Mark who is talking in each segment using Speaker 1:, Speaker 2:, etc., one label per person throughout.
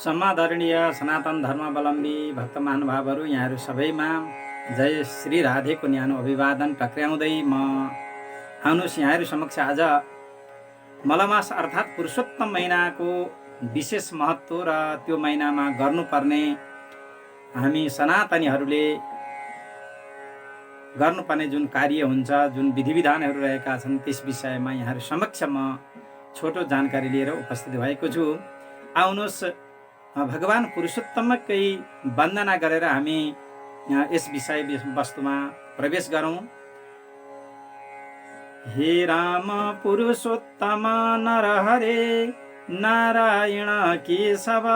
Speaker 1: समादरणीय सनातन धर्मावलम्बी भक्त महानुभावहरू यहाँहरू सबैमा जय श्री राधेको न्यानो अभिवादन टक्र्याउँदै म आउनुहोस् यहाँहरू समक्ष आज मलमास अर्थात् पुरुषोत्तम महिनाको विशेष महत्त्व र त्यो महिनामा गर्नुपर्ने हामी सनातनीहरूले गर्नुपर्ने जुन कार्य हुन्छ, जुन विधिविधानहरू रहेका छन्, त्यस विषयमा यहाँहरू समक्ष म छोटो जानकारी लिएर उपस्थित भएको छु। आउनुहोस् भगवान पुरुषोत्तमकै वन्दना गरेर हामी यस विषय वस्तुमा प्रवेश गरौँ। हे राम पुरुषोत्तम नरहरे नारायण केशव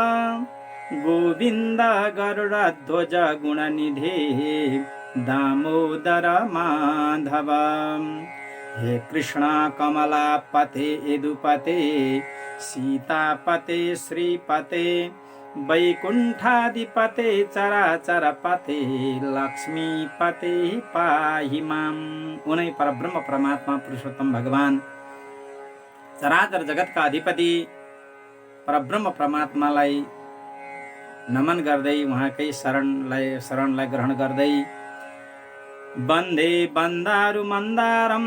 Speaker 1: गोविन्द गरुडध्वज गुणनिधे दामोदर माधव। हे कृष्ण कमलापते यदुपते सीतापते श्रीपते वैकुण्ठाधिपते चराचरपते लक्ष्मीपते पाहि माम। उनै परब्रह्म परमात्मा पुरुषोत्तम भगवान चराचर जगतका अधिपति परब्रह्म परमात्मालाई नमन गर्दै उहाँकै शरणलाई ग्रहण गर्दै वन्दे वन्दारु मन्दारम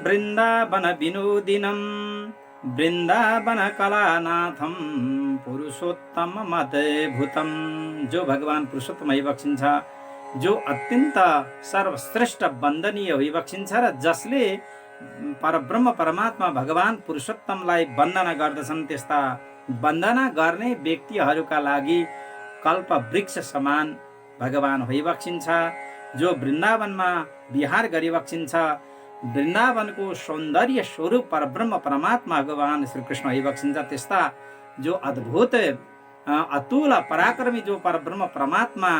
Speaker 1: वृन्दावन विनोदिनम वृन्दावन कलानाथम पुरुषोत्तम मदभूतम। जो भगवान पुरुषोत्तम भइबक्सिन्छ, जो अत्यन्त सर्वश्रेष्ठ वन्दनीय भइबक्सिन्छ र जसले परब्रह्म परमात्मा भगवान पुरुषोत्तमलाई वन्दना गर्दछन्, त्यस्ता वन्दना गर्ने व्यक्तिहरूका लागि कल्प वृक्ष समान भगवान भइबक्सिन्छ। जो वृन्दावनमा विहार गरिबक्सिन्छ, वृन्दावनको सौन्दर्य स्वरूप परब्रह्म परमात्मा भगवान श्री कृष्ण भइबक्सिन्छ, त्यस्ता जो अद्भुत अतुल पराक्रमी जो परब्रह्म परमात्मा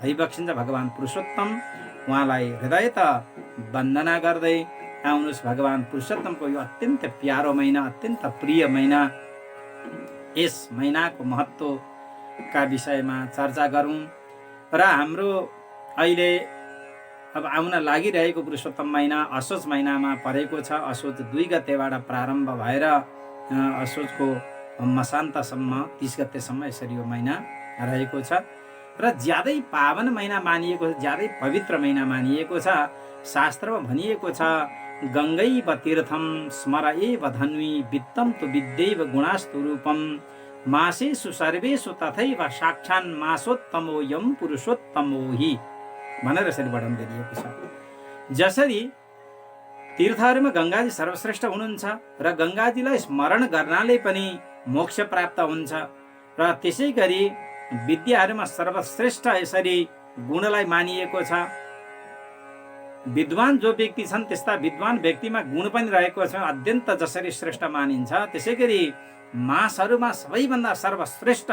Speaker 1: भइबक्सिन्छ भगवान पुरुषोत्तम, उहाँलाई हृदयत वन्दना गर्दै आउनुहोस् भगवान पुरुषोत्तमको यो अत्यन्त प्यारो महिना, अत्यन्त प्रिय महिना, यस महिनाको महत्त्वका विषयमा चर्चा गरौँ। र हाम्रो अहिले अब आउन लागिरहेको पुरुषोत्तम महिना असोज महिनामा परेको छ। असोज 2 गतेबाट प्रारम्भ भएर असोजको मसान्तसम्म 30 गतेसम्म यसरी यो महिना रहेको छ र ज्यादै पावन महिना मानिएको छ, ज्यादै पवित्र महिना मानिएको छ। शास्त्रमा भनिएको छ, गङ्गैव तीर्थम स्मरएव धन्वी वित्तम तु विद्यैव गुणास्तु रूपम मासेषु सर्वेषु तथैव साक्षान् मासोत्तमो यम पुरुषोत्तमो हि भनेर यसरी वर्णन गरिएको छ। जसरी तीर्थहरूमा गङ्गाजी सर्वश्रेष्ठ हुनुहुन्छ र गङ्गाजीलाई स्मरण गर्नाले पनि मोक्ष प्राप्त हुन्छ र त्यसै गरी विद्याहरूमा सर्वश्रेष्ठ यसरी गुणलाई मानिएको छ। विद्वान जो व्यक्ति छन् त्यस्ता विद्वान व्यक्तिमा गुण पनि रहेको छ, अत्यन्त जसरी श्रेष्ठ मानिन्छ, त्यसै गरी मासहरूमा सबैभन्दा सर्वश्रेष्ठ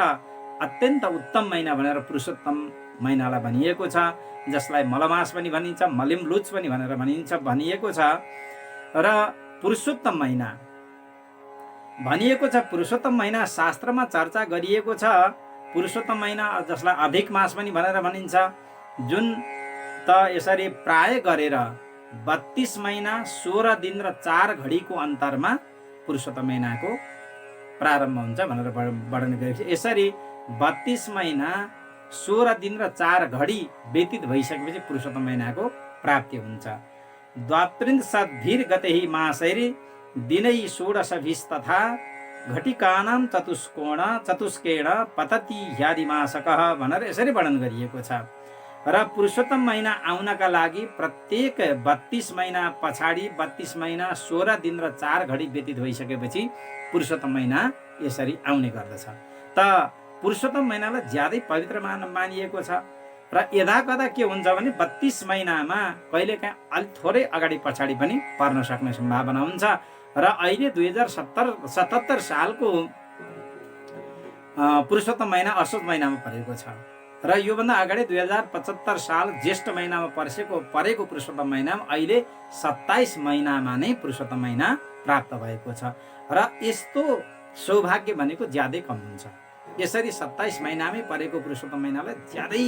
Speaker 1: अत्यन्त उत्तम महिना भनेर पुरुषोत्तम महिनालाई भनिएको छ, जसलाई मलमास पनि भनिन्छ, मलिमलुच पनि भनेर भनिएको छ। र पुरुषोत्तम महिना भनिएको छ, पुरुषोत्तम महिना शास्त्रमा चर्चा गरिएको छ। पुरुषोत्तम महिना जसलाई अधिक मास पनि भनेर भनिन्छ, जुन त यसरी प्राय गरेर 32 महिना 16 दिन र 4 घडीको अन्तरमा पुरुषोत्तम महिनाको प्रारम्भ हुन्छ भनेर वर्णन गरिएको छ। यसरी 32 महिना 16 दिन र 4 घडी व्यतीत भइसकेपछि पुरुषोत्तम महिनाको प्राप्ति हुन्छ। द्वात्रिंशद्भिर गतेहि मासैरि दिनै षोडशभिस्तथा घटिकानां चतुष्केण पतति ह्यादिमासकः भनेर यसरी वर्णन गरिएको छ। र पुरुषोत्तम महिना आउनका लागि प्रत्येक 32 महिना पछाडि 32 महिना 16 दिन र 4 घडी व्यतीत भइसकेपछि पुरुषोत्तम महिना यसरी आउने गर्दछ। त पुरुषोत्तम महिनालाई ज्यादै पवित्र मानिएको छ र यदाकदा के हुन्छ भने 32 महिनामा कहिलेकाहीँ अलिक थोरै अगाडि पछाडि पनि पर्न सक्ने सम्भावना हुन्छ। र अहिले 2077 सालको पुरुषोत्तम महिना असोज महिनामा परेको छ र योभन्दा अगाडि 2075 साल ज्येष्ठ महिनामा परेको पुरुषोत्तम महिनामा अहिले 27 महिनामा नै पुरुषोत्तम महिना प्राप्त भएको छ। र यस्तो सौभाग्य भनेको ज्यादै कम हुन्छ। यसरी 27 महिनामै परेको पुरुषोत्तम महिनालाई ज्यादै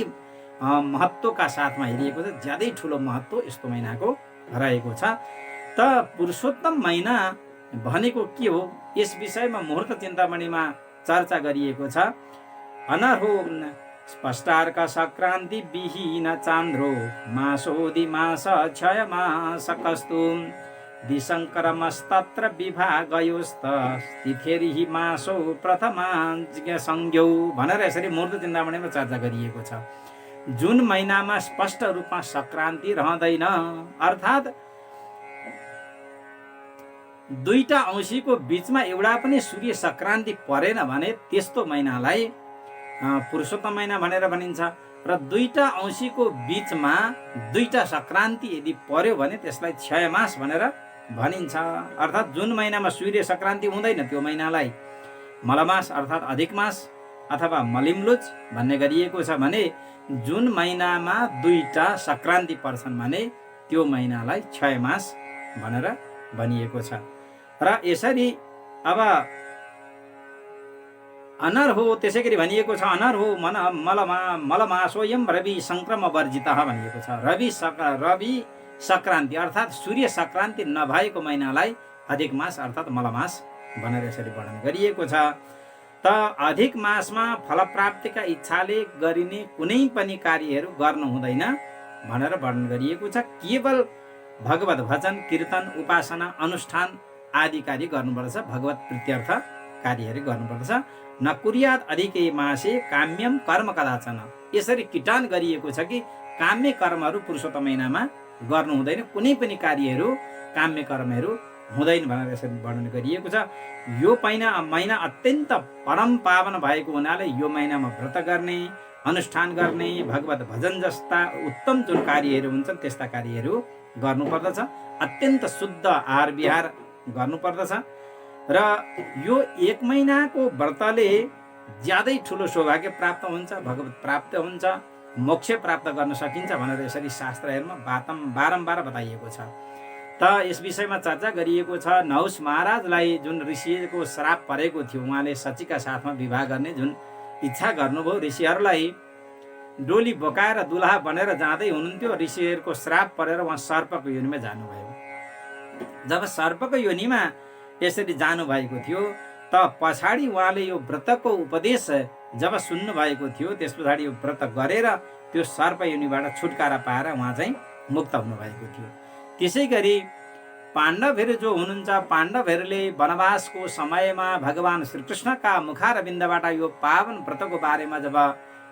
Speaker 1: महत्त्वका साथमा हेरिएको छ, ज्यादै ठुलो महत्त्व यस्तो महिनाको रहेको छ। त पुरुषोत्तम महिना भनेको के हो, यस विषयमा मुहूर्त चिन्तामणिमा चर्चा गरिएको छ। अनर्हो स्पष्टार्क सङ्क्रान्ति विहीन चान्द्रो मासोदि मास क्षय मास कस्तु दिशङ्करमस्तत्र विभागयोस्तस्थितेरिहि मासो प्रथमाज्ञ संज्ञौ भनेर यसरी मूर्त चिन्तामणिमा चर्चा गरिएको छ। जुन महिनामा स्पष्ट रूपमा सङ्क्रान्ति रहँदैन, अर्थात् दुईटा औँसीको बीचमा एउटा पनि सूर्य सङ्क्रान्ति परेन भने त्यस्तो महिनालाई पुरुषोत्तम महिना भनेर भनिन्छ। र दुईटा औँसीको बीचमा दुईटा सङ्क्रान्ति यदि पर्यो भने त्यसलाई क्षय मास भनेर भनिन्छ। अर्थात् जुन महिनामा सूर्य सङ्क्रान्ति हुँदैन त्यो महिनालाई मलमास अर्थात् अधिक मास अथवा मलिम्लुच भन्ने गरिएको छ भने जुन महिनामा दुईटा सङ्क्रान्ति पर्छन् भने त्यो महिनालाई क्षय मास भनेर भनिएको छ। र यसरी अब अनर्हो त्यसै गरी भनिएको छ, अनर्हो मलमासोयम रवि सङ्क्रम वर्जितः भनिएको छ। रवि सङ्क्रान्ति अर्थात् सूर्य सङ्क्रान्ति नभएको महिनालाई अधिक मास अर्थात् मलमास भनेर यसरी वर्णन गरिएको छ। त अधिक मासमा फलप्राप्तिका इच्छाले गरिने कुनै पनि कार्यहरू गर्नु हुँदैन भनेर वर्णन गरिएको छ। केवल भगवत भजन कीर्तन उपासना अनुष्ठान आदि कार्य गर्नुपर्छ, भगवत प्रीत्यर्थ कार्यहरू गर्नुपर्छ। न कुर्यात अधिकै मासे काम्यम कर्म कदाचन, यसरी किटान गरिएको छ कि काम्य कर्महरू पुरुषोत्तम महिनामा गर्नु हुँदैन, कुनै पनि कार्यहरू काम्य कर्महरू हुँदैन भनेर यसरी वर्णन गरिएको छ। यो महिना अत्यन्त परम पावन भएको हुनाले यो महिनामा व्रत गर्ने, अनुष्ठान गर्ने, भगवत भजन जस्ता उत्तम जुन कार्यहरू हुन्छन् त्यस्ता कार्यहरू गर्नुपर्दछ। अत्यन्त शुद्ध आहार विहार गर्नुपर्दछ। र यो एक महिनाको व्रतले ज्यादै ठुलो सौभाग्य प्राप्त हुन्छ, भगवत प्राप्त हुन्छ, मोक्ष प्राप्त गर्न सकिन्छ भनेर यसरी शास्त्रहरूमा बारम्बार बताइएको छ। त यस विषयमा चर्चा गरिएको छ। नहुस महाराजलाई जुन ऋषिको श्राप परेको थियो, उहाँले सचीका साथमा विवाह गर्ने जुन इच्छा गर्नुभयो, ऋषिहरूलाई डोली बोकाएर दुलहा बनेर जाँदै हुनुहुन्थ्यो, ऋषिहरूको श्राप परेर उहाँ सर्पको योनिमा जानुभयो। जब सर्पको योनिमा यसरी जानुभएको थियो त पछाडि उहाँले यो व्रतको उपदेश जब सुन्नुभएको थियो, त्यस पछाडि यो व्रत गरेर त्यो सर्प योनिबाट छुटकारा पाएर उहाँ चाहिँ मुक्त हुनुभएको थियो। त्यसै गरी पाण्डवहरू जो हुनुहुन्छ, पाण्डवहरूले वनवासको समयमा भगवान श्रीकृष्णका मुखारविन्दबाट यो पावन व्रतको बारेमा जब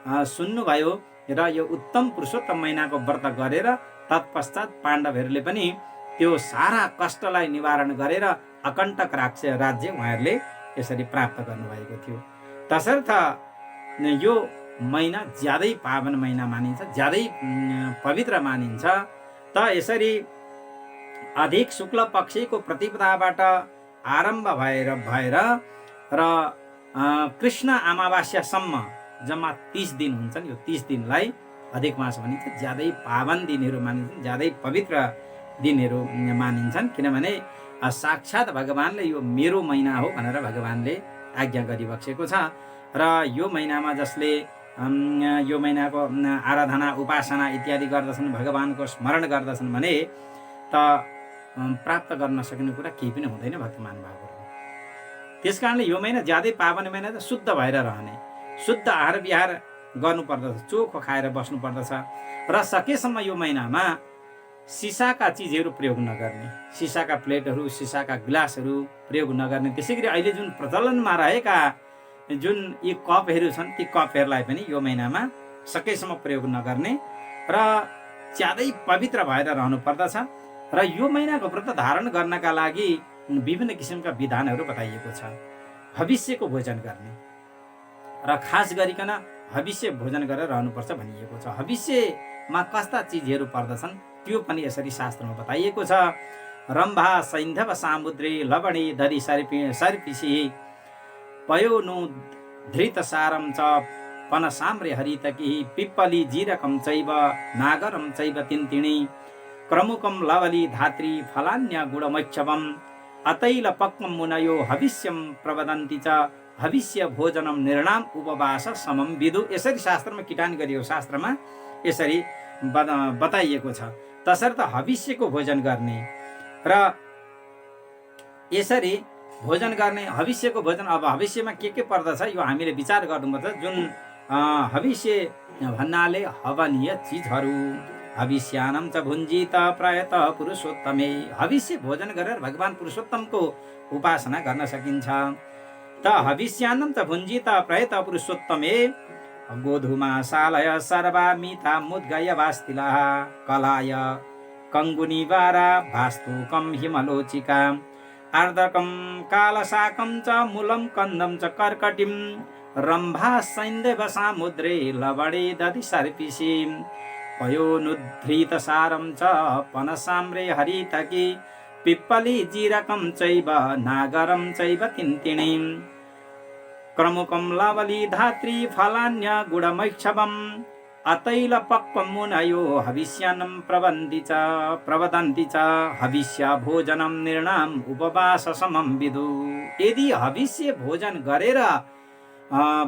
Speaker 1: सुन्नुभयो र यो उत्तम पुरुषोत्तम महिनाको व्रत गरेर तत्पश्चात पाण्डवहरूले पनि त्यो सारा कष्टलाई निवारण गरेर अकण्टक राज्य उहाँहरूले यसरी प्राप्त गर्नुभएको थियो। तसर्थ यो महिना ज्यादै पावन महिना मानिन्छ, ज्यादै पवित्र मानिन्छ। त यसरी अधिक शुक्ल पक्षको प्रतिपदाबाट आरम्भ भएर र कृष्ण अमावास्यासम्म जम्मा 30 दिन हुन्छन्। यो 30 दिनलाई अधिक मास भनिन्छ। ज्यादै पावन दिनहरू मानिन्छन्, ज्यादै पवित्र दिनहरू मानिन्छन्, किनभने साक्षात् भगवानले यो मेरो महिना हो भनेर भगवानले आज्ञा गरिबक्सेको छ। र यो महिनामा जसले यो महिनाको आराधना उपासना इत्यादि गर्दछन्, भगवानको स्मरण गर्दछन् भने त प्राप्त गर्न सकिने कुरा केही पनि हुँदैन भक्त महानुभावहरू। त्यस कारणले यो महिना ज्यादै पावन महिना त शुद्ध भएर रहने, शुद्ध आहार विहार गर्नुपर्दछ, चोखो खाएर बस्नुपर्दछ। र सकेसम्म यो महिनामा सिसाका चिजहरू प्रयोग नगर्ने, सिसाका प्लेटहरू, सिसाका गिलासहरू प्रयोग नगर्ने। त्यसै गरी अहिले जुन प्रचलनमा रहेका जुन यी कपहरू छन्, ती कपहरूलाई पनि यो महिनामा सकेसम्म प्रयोग नगर्ने र ज्यादै पवित्र भएर रहनुपर्दछ। र यो महिनाको व्रत धारण गर्नका लागि विभिन्न किसिमका विधानहरू बताइएको छ। भविष्यको भोजन गर्ने र खास गरिकन भविष्य भोजन गरेर रहनुपर्छ भनिएको छ। भविष्यमा कस्ता चिजहरू पर्दछन् त्यो पनि यसरी शास्त्रमा बताइएको छ। रम्भा सैन्धव सामुद्रे लवणे दरि सर्पिसी पयोनु धृत सारम च पनसाम्रे हरितकी पिप्पली जीरकम चैव नागरम चैव तिन्तिणी क्रमुकम लवली धात्री फलान्य गुणमैच्छवम अतैल पक्वम मुनयो हविष्यम प्रवदन्ति च भविष्य भोजनम निर्णाम उपवास समम विदु। यसरी शास्त्रमा किटान गरियो, शास्त्रमा यसरी बताइएको छ। तसर्थ भविष्यको भोजन गर्ने र यसरी भोजन गर्ने हविष्यको भोजन। अब हविष्यमा के पर्दछ यो हामीले विचार गर्नुपर्छ। जुन हविष्य भन्नाले हवनीय चिजहरू। हविष्यानम च भुञ्जित प्रयत पुरुषोत्तमे। हविष्य भोजन गरेर भगवान पुरुषोत्तमको उपासना गर्न सकिन्छ। त हविष्यान्नं च भुञ्जित प्रयत पुरुषोत्तमे गोधूमासालय सर्वा मिता मुद्गय वास्तिलाः कलाय कङ्गुनिवारा भास्तुकं हिमलोचिका आर्द्रकं कालशाकं च मूलं कन्दं च कर्कटिं रम्भा सैन्देव सामुद्रे लवणे दधि सर्पिषि पयोनुद्धृतसारं च पनसाम्रे हरितकी पिप्पली जीरकं चैव नागरं चैव तिन्तिणीं क्रमुकं लवली धात्री फलान्य गुडमैक्षवम् अतैल पक्वं मुनयो हविष्यान्नं प्रवदन्ति च हविष्य भोजनं निर्णाम उपवास समं विदु। यदि हविष्य भोजन गरेर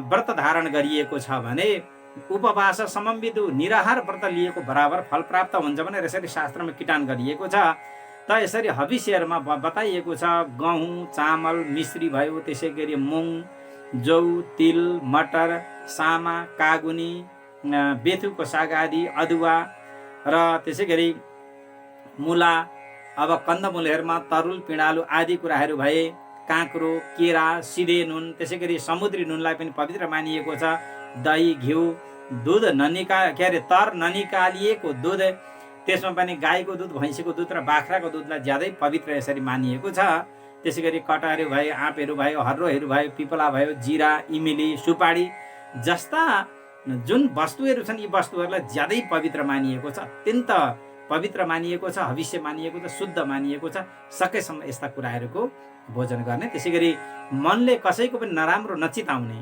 Speaker 1: व्रत धारण गरिएको छ भने उपवास समम विदु, निराहार व्रत लिएको बराबर फल प्राप्त हुन्छ भनेर यसरी शास्त्रमा किटान गरिएको छ। त यसरी हविष्यहरूमा बताइएको छ गहुँ चामल मिश्री भयो, त्यसै गरी मुङ जौ तिल मटर सामा कागुनी बेथुको साग आदि अदुवा र त्यसै गरी मुला। अब कन्दमूलहरूमा तरुल पिँडालु आदि कुराहरू भए, काँक्रो केरा सिधे नुन, त्यसै गरी समुद्री नुनलाई पनि पवित्र मानिएको छ। दही घिउ दुध तर ननिकालिएको दुध, त्यसमा पनि गाईको दुध भैँसीको दुध र बाख्राको दुधलाई ज्यादै पवित्र यसरी मानिएको छ। त्यसै गरी कटहरहरू भयो, आँपहरू भयो, हर्रोहरू भयो, पिपला भयो, जिरा इमिली सुपारी जस्ता जुन वस्तुहरू छन् यी वस्तुहरूलाई ज्यादै पवित्र मानिएको छ, अत्यन्त पवित्र मानिएको छ, हविष्य मानिएको छ, शुद्ध मानिएको छ। सकेसम्म यस्ता कुराहरूको भोजन गर्ने। त्यसै गरी मनले कसैको पनि नराम्रो नचिताउने,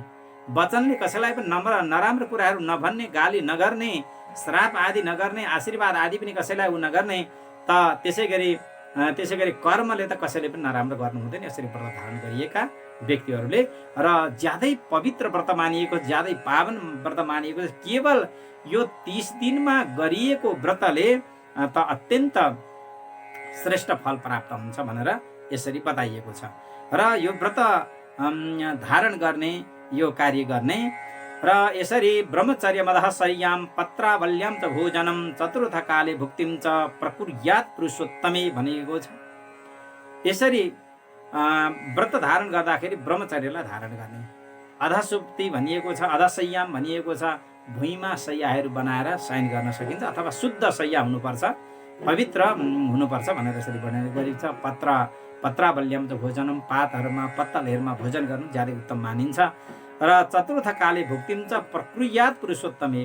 Speaker 1: वचनले कसैलाई पनि नराम्रो कुराहरू नभन्ने, गाली नगर्ने, श्राप आदि नगर्ने, आशीर्वाद आदि पनि कसैलाई नगर्ने। त त्यसै गरी कर्मले त कसैले पनि नराम्रो गर्नु हुँदैन। यसरी व्रत धारण गरिएका व्यक्तिहरूले र ज्यादै पवित्र व्रत मानिएको, ज्यादै पावन व्रत मानिएको केवल यो 30 दिनमा गरिएको व्रतले त अत्यन्त श्रेष्ठ फल प्राप्त हुन्छ भनेर यसरी बताइएको छ। र यो व्रत धारण गर्ने, यो कार्य गर्ने र यसरी ब्रह्मचर्य मदः शय्याम पत्रावल्याम च भोजनम चतुर्थ काले भुक्तिम च प्रकुर्यात् पुरुषोत्तमे भनेको छ। यसरी व्रत धारण गर्दाखेरि ब्रह्मचर्यलाई धारण गर्ने। अधसुप्ति भनिएको छ, अधशय्याम भनिएको छ, भुइँमा शय्याहरू बनाएर शयन गर्न सकिन्छ अथवा शुद्ध शय्या हुनुपर्छ, पवित्र हुनुपर्छ भनेर यसरी वर्णन गरिएको छ। पत्रावल्याम च भोजनम, पातहरूमा पत्तलहरूमा भोजन गर्नु ज्यादै उत्तम मानिन्छ। र चतुर्थ काले भुक्तिम च प्रकुर्यात् पुरुषोत्तमे,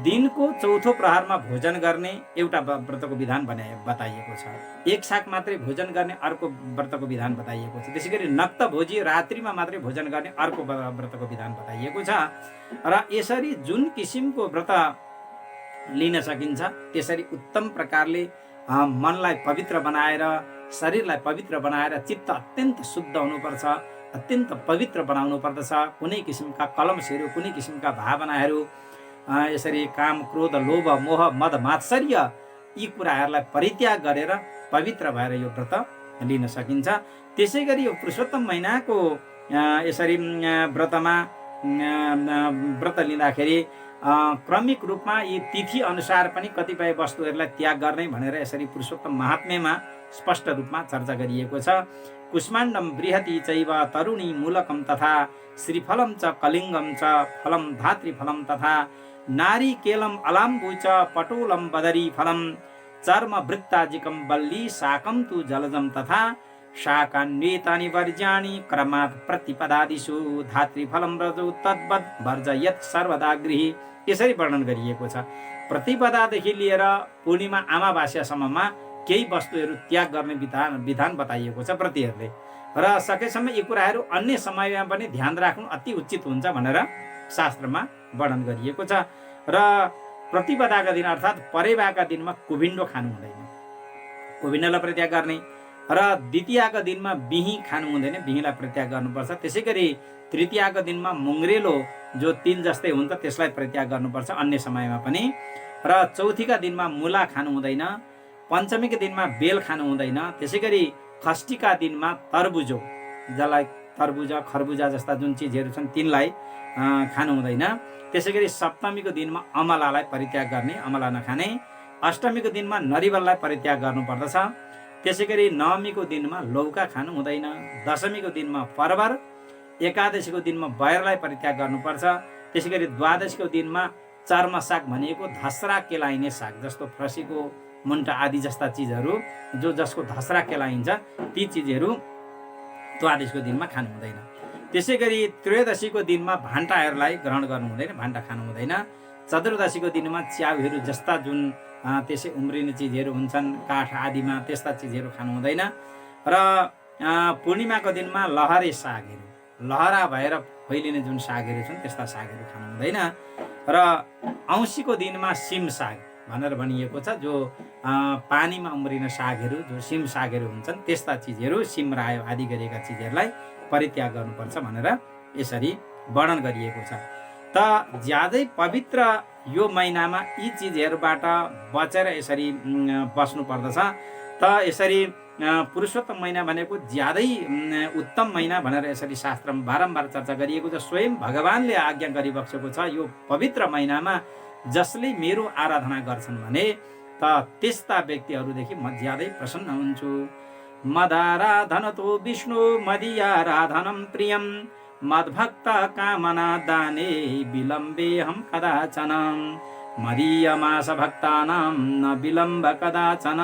Speaker 1: दिनको चौथो प्रहरमा भोजन गर्ने एउटा व्रतको विधान बताइएको छ। एक साग मात्रै भोजन गर्ने अर्को व्रतको विधान बताइएको छ। त्यसै गरी नक्त भोजी रात्रिमा मात्रै भोजन गर्ने अर्को व्रतको विधान बताइएको छ। र यसरी जुन किसिमको व्रत लिन सकिन्छ त्यसरी उत्तम प्रकारले मनलाई पवित्र बनाएर, शरीरलाई पवित्र बनाएर, चित्त अत्यन्त शुद्ध हुनुपर्छ, अत्यन्त पवित्र बनाउनु पर्दछ। कुनै किसिमका कलमहरू, कुनै किसिमका भावनाहरू, यसरी काम क्रोध लोभ मोह मद मात्सर्य यी कुराहरूलाई परित्याग गरेर पवित्र भएर यो व्रत लिन सकिन्छ। त्यसै गरी यो पुरुषोत्तम महिनाको यसरी व्रत लिँदाखेरि क्रमिक रूपमा यी तिथि अनुसार पनि कतिपय वस्तुहरूलाई त्याग गर्ने भनेर यसरी पुरुषोत्तम महात्म्यमा स्पष्ट रूपमा चर्चा गरिएको छ। कुष्माण्डम बृहति चैव तरुणी मूलकम तथा श्रीफलम च कलिङ्गम च फलम धात्रीफलम तथा नारिकेलम अलाम्बु च पटोलम बदरी फलम चर्म वृत्ताजिकम बल्ली शाकम तु जलजम तथा शाकान्वेतानि वर्ज्याणि क्रमात् प्रतिपदादिषु धात्रीफलम रजौ तद्वद् वर्जयत् सर्वदा गृही। यसरी वर्णन गरिएको छ। प्रतिपदादेखि लिएर पूर्णिमा अमावास्यासम्ममा केही वस्तुहरू त्याग गर्ने विधान बताइएको छ व्रतीहरूले। र सकेसम्म यी कुराहरू अन्य समयमा पनि ध्यान राख्नु अति उचित हुन्छ भनेर शास्त्रमा वर्णन गरिएको छ। र प्रतिपदाका दिन अर्थात् परेवाका दिनमा कुभिन्डो खानु हुँदैन, कुभिन्डोलाई परित्याग गर्ने। र द्वितीयका दिनमा बिही खानु हुँदैन, बिहीलाई परित्याग गर्नुपर्छ। त्यसै गरी तृतीयका दिनमा मुङ्ग्रेलो जो तिल जस्तै हुन्छ त्यसलाई परित्याग गर्नुपर्छ अन्य समयमा पनि। र चौथीका दिनमा मुला खानु हुँदैन, पञ्चमीका दिनमा बेल खानु हुँदैन। त्यसै गरी षष्ठीका दिनमा तरबुजो जसलाई तरबुजा खरबुजा जस्ता जुन चिजहरू छन् तिनलाई खानु हुँदैन। त्यसै गरी सप्तमीको दिनमा अमलालाई परित्याग गर्ने, अमला नखाने। अष्टमीको दिनमा नरिवललाई परित्याग गर्नुपर्दछ। त्यसै गरी नवमीको दिनमा लौका खानु हुँदैन। दशमीको दिनमा परवर, एकादशीको दिनमा बयरलाई परित्याग गर्नुपर्छ। त्यसै गरी द्वादशीको दिनमा चर्म साग भनिएको धस्रा केलाइने साग जस्तो फर्सीको मुन्टा आदि जस्ता चिजहरू जसको धस्रा केलाइन्छ ती चिजहरू द्वादशीको दिनमा खानु हुँदैन। त्यसै गरी त्रयोदशीको दिनमा भान्टाहरूलाई ग्रहण गर्नु हुँदैन, भान्टा खानु हुँदैन। चतुर्दशीको दिनमा च्याउहरू जस्ता जुन त्यसै उम्रिने चिजहरू हुन्छन् काठ आदिमा त्यस्ता चिजहरू खानु हुँदैन। र पूर्णिमाको दिनमा लहरे सागहरू, लहरा भएर फैलिने जुन सागहरू छन् त्यस्ता सागहरू खानु हुँदैन। र औँसीको दिनमा सिम साग भनेर भनिएको छ, जो पानीमा उम्रिने सागहरू जो सिम सागहरू हुन्छन् त्यस्ता चिजहरू, सिम रायो आदि गरिएका चिजहरूलाई परित्याग गर्नुपर्छ भनेर यसरी वर्णन गरिएको छ। त ज्यादै पवित्र यो महिनामा यी चिजहरूबाट बचेर यसरी बस्नु पर्दछ। त यसरी पुरुषोत्तम महिना भनेको ज्यादै उत्तम महिना भनेर यसरी शास्त्रमा बारम्बार चर्चा गरिएको छ। स्वयं भगवानले आज्ञा गरिबक्सेको छ, यो पवित्र महिनामा जसले मेरो आराधना गर्छन् भने त त्यस्ता व्यक्तिहरूदेखि म ज्यादै प्रसन्न हुन्छु। मदाराधनतो विष्णु मदीयाराधनम प्रियम मद्भक्त कामना दाने विलम्बे हम कदाचन मदीयमास भक्तानां न विलम्ब कदाचन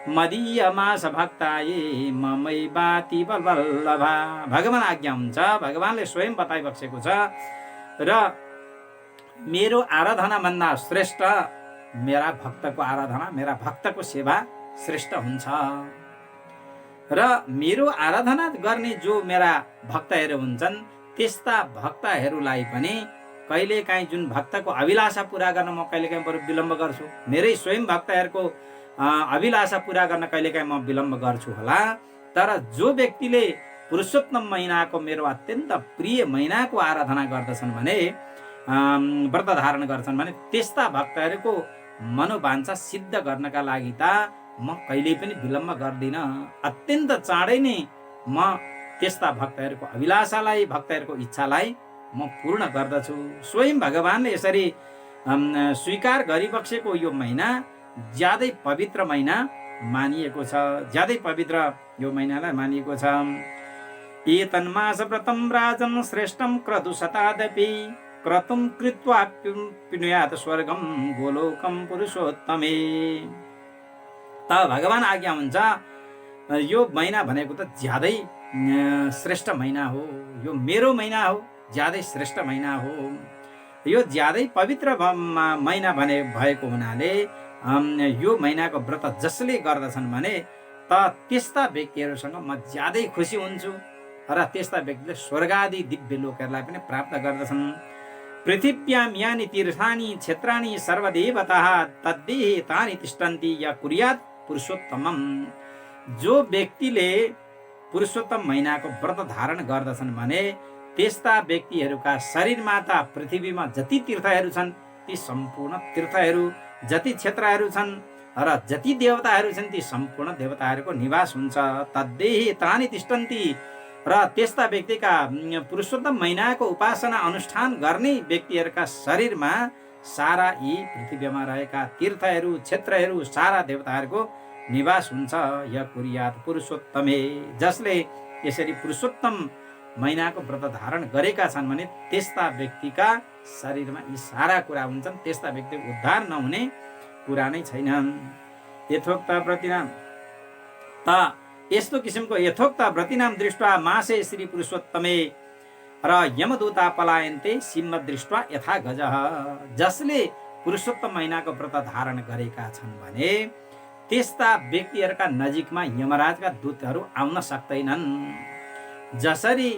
Speaker 1: मदीयमास भक्ताये ममै बाति बल्लभा। भगवान आज्ञा हुन्छ, भगवानले स्वयं बताइबक्सेको छ। र मेरो आराधना भन्दा श्रेष्ठ मेरा भक्तको आराधना, मेरा भक्तको सेवा श्रेष्ठ हुन्छ। र मेरो आराधना गर्ने जो मेरा भक्तहरू हुन्छन् त्यस्ता भक्तहरूलाई पनि कहिलेकाहीँ जुन भक्तको अभिलाषा पुरा गर्न म कहिलेकाहीँ बरु विलम्ब गर्छु। मेरै स्वयं भक्तहरूको अभिलाषा पुरा गर्न कहिलेकाहीँ म विलम्ब गर्छु होला। तर जो व्यक्तिले पुरुषोत्तम महिनाको मेरो अत्यन्त प्रिय महिनाको आराधना गर्दछन् भने, व्रत धारण गर्छन् भने त्यस्ता भक्तहरूको मनोवाञ्छा सिद्ध गर्नका लागि त म कहिल्यै पनि विलम्ब गर्दिनँ। अत्यन्त चाँडै नै म त्यस्ता भक्तहरूको अभिलाषालाई, भक्तहरूको इच्छालाई म पूर्ण गर्दछु। स्वयं भगवानले यसरी स्वीकार गरिबक्सेको यो महिना ज्यादै पवित्र महिना मानिएको छ, ज्यादै पवित्र यो महिनालाई मानिएको छ। एतन्मास व्रतं राजन् श्रेष्ठं क्रतु शतादपि क्रतुं कृत्वा पिनुयात् स्वर्गं गोलोकं पुरुषोत्तमे। त भगवान आज्ञा हुन्छ, यो महिना भनेको त ज्यादै श्रेष्ठ महिना हो, यो मेरो महिना हो, ज्यादै श्रेष्ठ महिना हो। यो ज्यादै पवित्र महिना भएको हुनाले यो महिनाको व्रत जसले गर्दछन् भने त त्यस्ता व्यक्तिहरूसँग म ज्यादै खुसी हुन्छु। र त्यस्ता व्यक्तिले स्वर्ग आदि दिव्य लोकहरूलाई पनि प्राप्त गर्दछन्। पृथिव्यां यानि तीर्थानि क्षेत्राणि सर्वदेवताः तद्देहे तानि तिष्ठन्ति य कुर्यात् पुरुषोत्तमम्। जो व्यक्तिले पुरुषोत्तम महिनाको व्रत धारण गर्दछन् भने त्यस्ता व्यक्तिहरूका शरीरमा त पृथ्वीमा जति तीर्थहरू छन् ती सम्पूर्ण तीर्थहरू, जति क्षेत्रहरू छन् र जति देवताहरू छन् ती सम्पूर्ण देवताहरूको निवास हुन्छ। तद्देहे तानि तिष्ठन्ति। र त्यस्ता व्यक्तिका पुरुषोत्तम महिनाको उपासना अनुष्ठान गर्ने व्यक्तिहरूका शरीरमा सारा यी पृथ्वीमा रहेका तीर्थहरू, क्षेत्रहरू, सारा देवताहरूको निवास हुन्छ। य कुर्यात् पुरुषोत्तमे। जसले यसरी पुरुषोत्तम महिनाको व्रत धारण गरेका छन् भने त्यस्ता व्यक्तिका शरीरमा यी सारा कुरा हुन्छन्। त्यस्ता व्यक्ति उद्धार नहुने कुरा नै छैन। यथोक्त व्रतिनाम त यस्तो किसिमको यथोक्त व्रतिनाम दृष्ट्वा मासे श्री पुरुषोत्तमे र यमदूता पलायन्ते सिंह दृष्ट्वा यथा गजः। जसले पुरुषोत्तम महिनाको व्रत धारण गरेका छन् भने त्यस्ता व्यक्तिहरूका नजिकमा यमराजका दूतहरू आउन सक्दैनन्। जसरी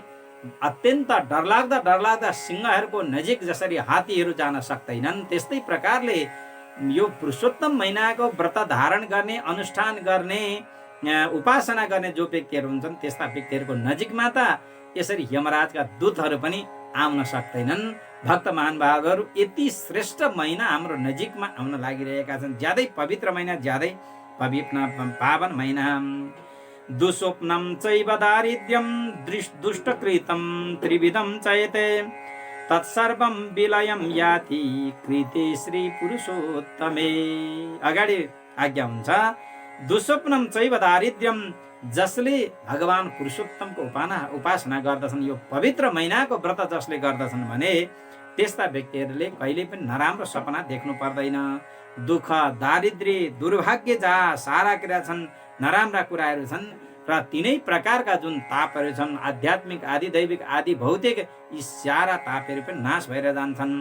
Speaker 1: अत्यन्त डरलाग्दा सिंहहरूको नजिक जसरी हात्तीहरू जान सक्दैनन्, त्यस्तै प्रकारले यो पुरुषोत्तम महिनाको व्रत धारण गर्ने, अनुष्ठान गर्ने, उपासना गर्ने जो व्यक्तिहरू हुन्छन् त्यस्ता व्यक्तिहरूको नजिकमा त यसरी यमराजका दूतहरू पनि आउन सक्दैनन्। भक्त महानुभावहरू, यति श्रेष्ठ महिना हाम्रो नजिकमा आउन लागिरहेका छन्। ज्यादै पवित्र महिना, ज्यादै पवित्र पावन महिना। दुःस्वप्नं चैव दारिद्र्यं दुष्टकृतं त्रिविधं चयते तत्सर्वं विलयं याति कृते श्री पुरुषोत्तमे। अगाडि आज्ञा हुन्छ, दुःस्वप्नं चैव दारिद्र्यं, जसले भगवान पुरुषोत्तमको उपासना गर्दछन्, यो पवित्र महिनाको व्रत जसले गर्दछन् भने त्यस्ता व्यक्तिहरूले कहिले पनि नराम्रो सपना देख्नु पर्दैन। दुःख, दारिद्र्य, दुर्भाग्य जहाँ सारा कुरा छन्, नराम्रा कुराहरू छन् र तिनै प्रकारका जुन तापहरू छन्, आध्यात्मिक आदि दैविक आदि भौतिक, यी सारा तापहरू पनि नाश भएर जान्छन्।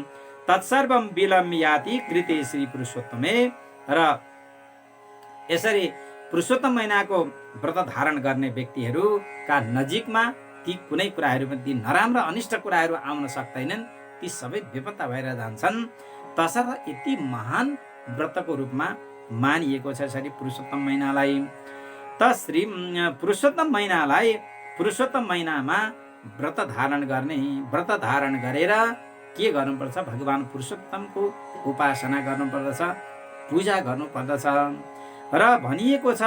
Speaker 1: तत्सर्वम विलम याति कृते श्री पुरुषोत्तमे। र यसरी पुरुषोत्तम महिनाको व्रत धारण गर्ने व्यक्तिहरूका नजिकमा ती कुनै कुराहरू पनि, ती नराम्रा अनिष्ट कुराहरू आउन सक्दैनन्, ती सबै विपत्ता भएर जान्छन्। तसर्थ यति महान व्रतको रूपमा मानिएको छ यसरी पुरुषोत्तम महिनालाई। श्री पुरुषोत्तम महिनामा व्रत धारण गरेर के गर्नुपर्छ? भगवान पुरुषोत्तमको उपासना गर्नुपर्दछ, पूजा गर्नुपर्दछ। र भनिएको छ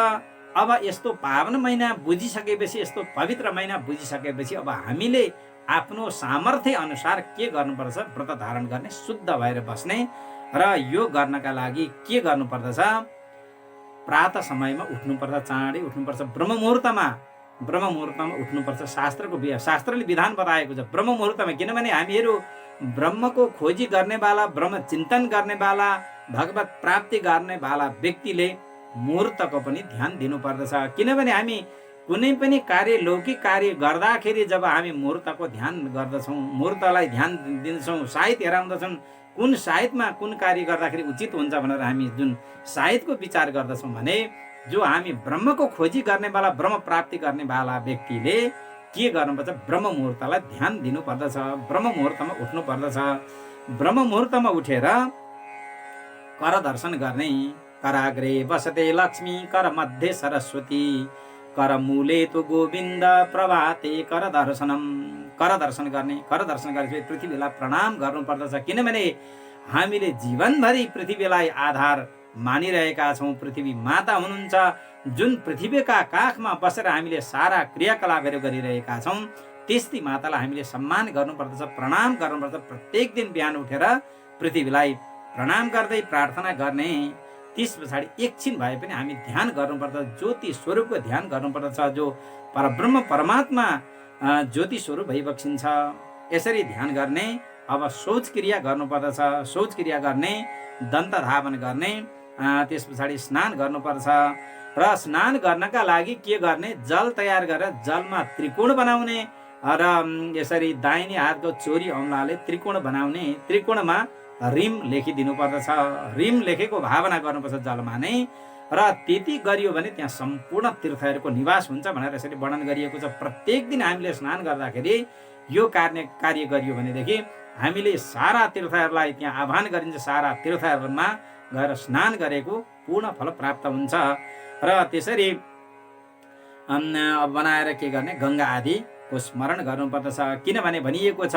Speaker 1: अब यस्तो पावन महिना बुझिसकेपछि, यस्तो पवित्र महिना बुझिसकेपछि अब हामीले आफ्नो सामर्थ्य अनुसार के गर्नुपर्छ? व्रत धारण गर्ने, शुद्ध भएर बस्ने। र यो गर्नका लागि के गर्नुपर्दछ? प्रातः समयमा उठ्नुपर्छ, चाँडै उठ्नुपर्छ, ब्रह्म मुहुर्तमा उठ्नुपर्छ। शास्त्रले विधान बताएको छ ब्रह्म मुहुर्तमा, किनभने हामीहरू ब्रह्मको खोजी गर्नेवाला, ब्रह्म चिन्तन गर्नेवाला, भगवत प्राप्ति गर्नेवाला व्यक्तिले मुहुर्तको पनि ध्यान दिनुपर्दछ। किनभने हामी कुनै पनि कार्य, लौकिक कार्य गर्दाखेरि जब हामी मुहुर्तको ध्यान गर्दछौँ, मुहुर्तलाई ध्यान दिन्छौँ, साइत हेराउँदछौँ, कुन साइतमा कुन कार्य गर्दाखेरि उचित हुन्छ भनेर हामी जुन साइतको विचार गर्दछौँ भने, जो हामी ब्रह्मको खोजी गर्नेवाला, ब्रह्म प्राप्ति गर्नेवाला व्यक्तिले के गर्नुपर्छ? ब्रह्म मुहुर्तलाई ध्यान दिनुपर्दछ, ब्रह्म मुहुर्तमा उठ्नुपर्दछ। ब्रह्म मुहुर्तमा उठेर कर दर्शन गर्ने। कराग्रे वसते लक्ष्मी, कर मध्ये सरस्वती, कर मूले तो गोविन्द, प्रभाते कर दर्शन गर्ने। कर दर्शन गरेपछि पृथ्वीलाई प्रणाम गर्नुपर्दछ। किनभने हामीले जीवनभरि पृथ्वीलाई आधार मानिरहेका छौँ। पृथ्वी माता हुनुहुन्छ, जुन पृथ्वीका काखमा बसेर हामीले सारा क्रियाकलापहरू गरिरहेका छौँ। त्यस्ती मातालाई हामीले सम्मान गर्नुपर्दछ, प्रणाम गर्नुपर्दछ। प्रत्येक दिन बिहान उठेर पृथ्वीलाई प्रणाम गर्दै प्रार्थना गर्ने। त्यस पछाडि एकछिन भए पनि हामी ध्यान गर्नुपर्दछ, ज्योति स्वरूपको ध्यान गर्नुपर्दछ, जो परब्रह्म परमात्मा ज्योति स्वरूप भइबक्सिन्छ। यसरी ध्यान गर्ने। अब शौच क्रिया गर्नुपर्दछ, शौच क्रिया गर्ने, दन्त धावन गर्ने। त्यस पछाडि स्नान गर्नुपर्छ। र स्नान गर्नका लागि के गर्ने? जल तयार गरेर जलमा त्रिकोण बनाउने र यसरी दाहिने हातको चोरी औँलाले त्रिकोण बनाउने। त्रिकोणमा रिम लेखिदिनु पर्दछ। रिम लेखेको भावना गर्नुपर्छ जलमा नै। र त्यति गरियो भने त्यहाँ सम्पूर्ण तीर्थहरूको निवास हुन्छ भनेर यसरी वर्णन गरिएको छ। प्रत्येक दिन हामीले स्नान गर्दाखेरि यो कार्य गरियो भनेदेखि हामीले सारा तीर्थहरूलाई त्यहाँ आह्वान गरिन्छ। सारा तीर्थहरूमा गएर स्नान गरेको पूर्ण फल प्राप्त हुन्छ। र त्यसरी बनाएर के गर्ने? गङ्गा आदिको स्मरण गर्नुपर्दछ। किनभने भनिएको छ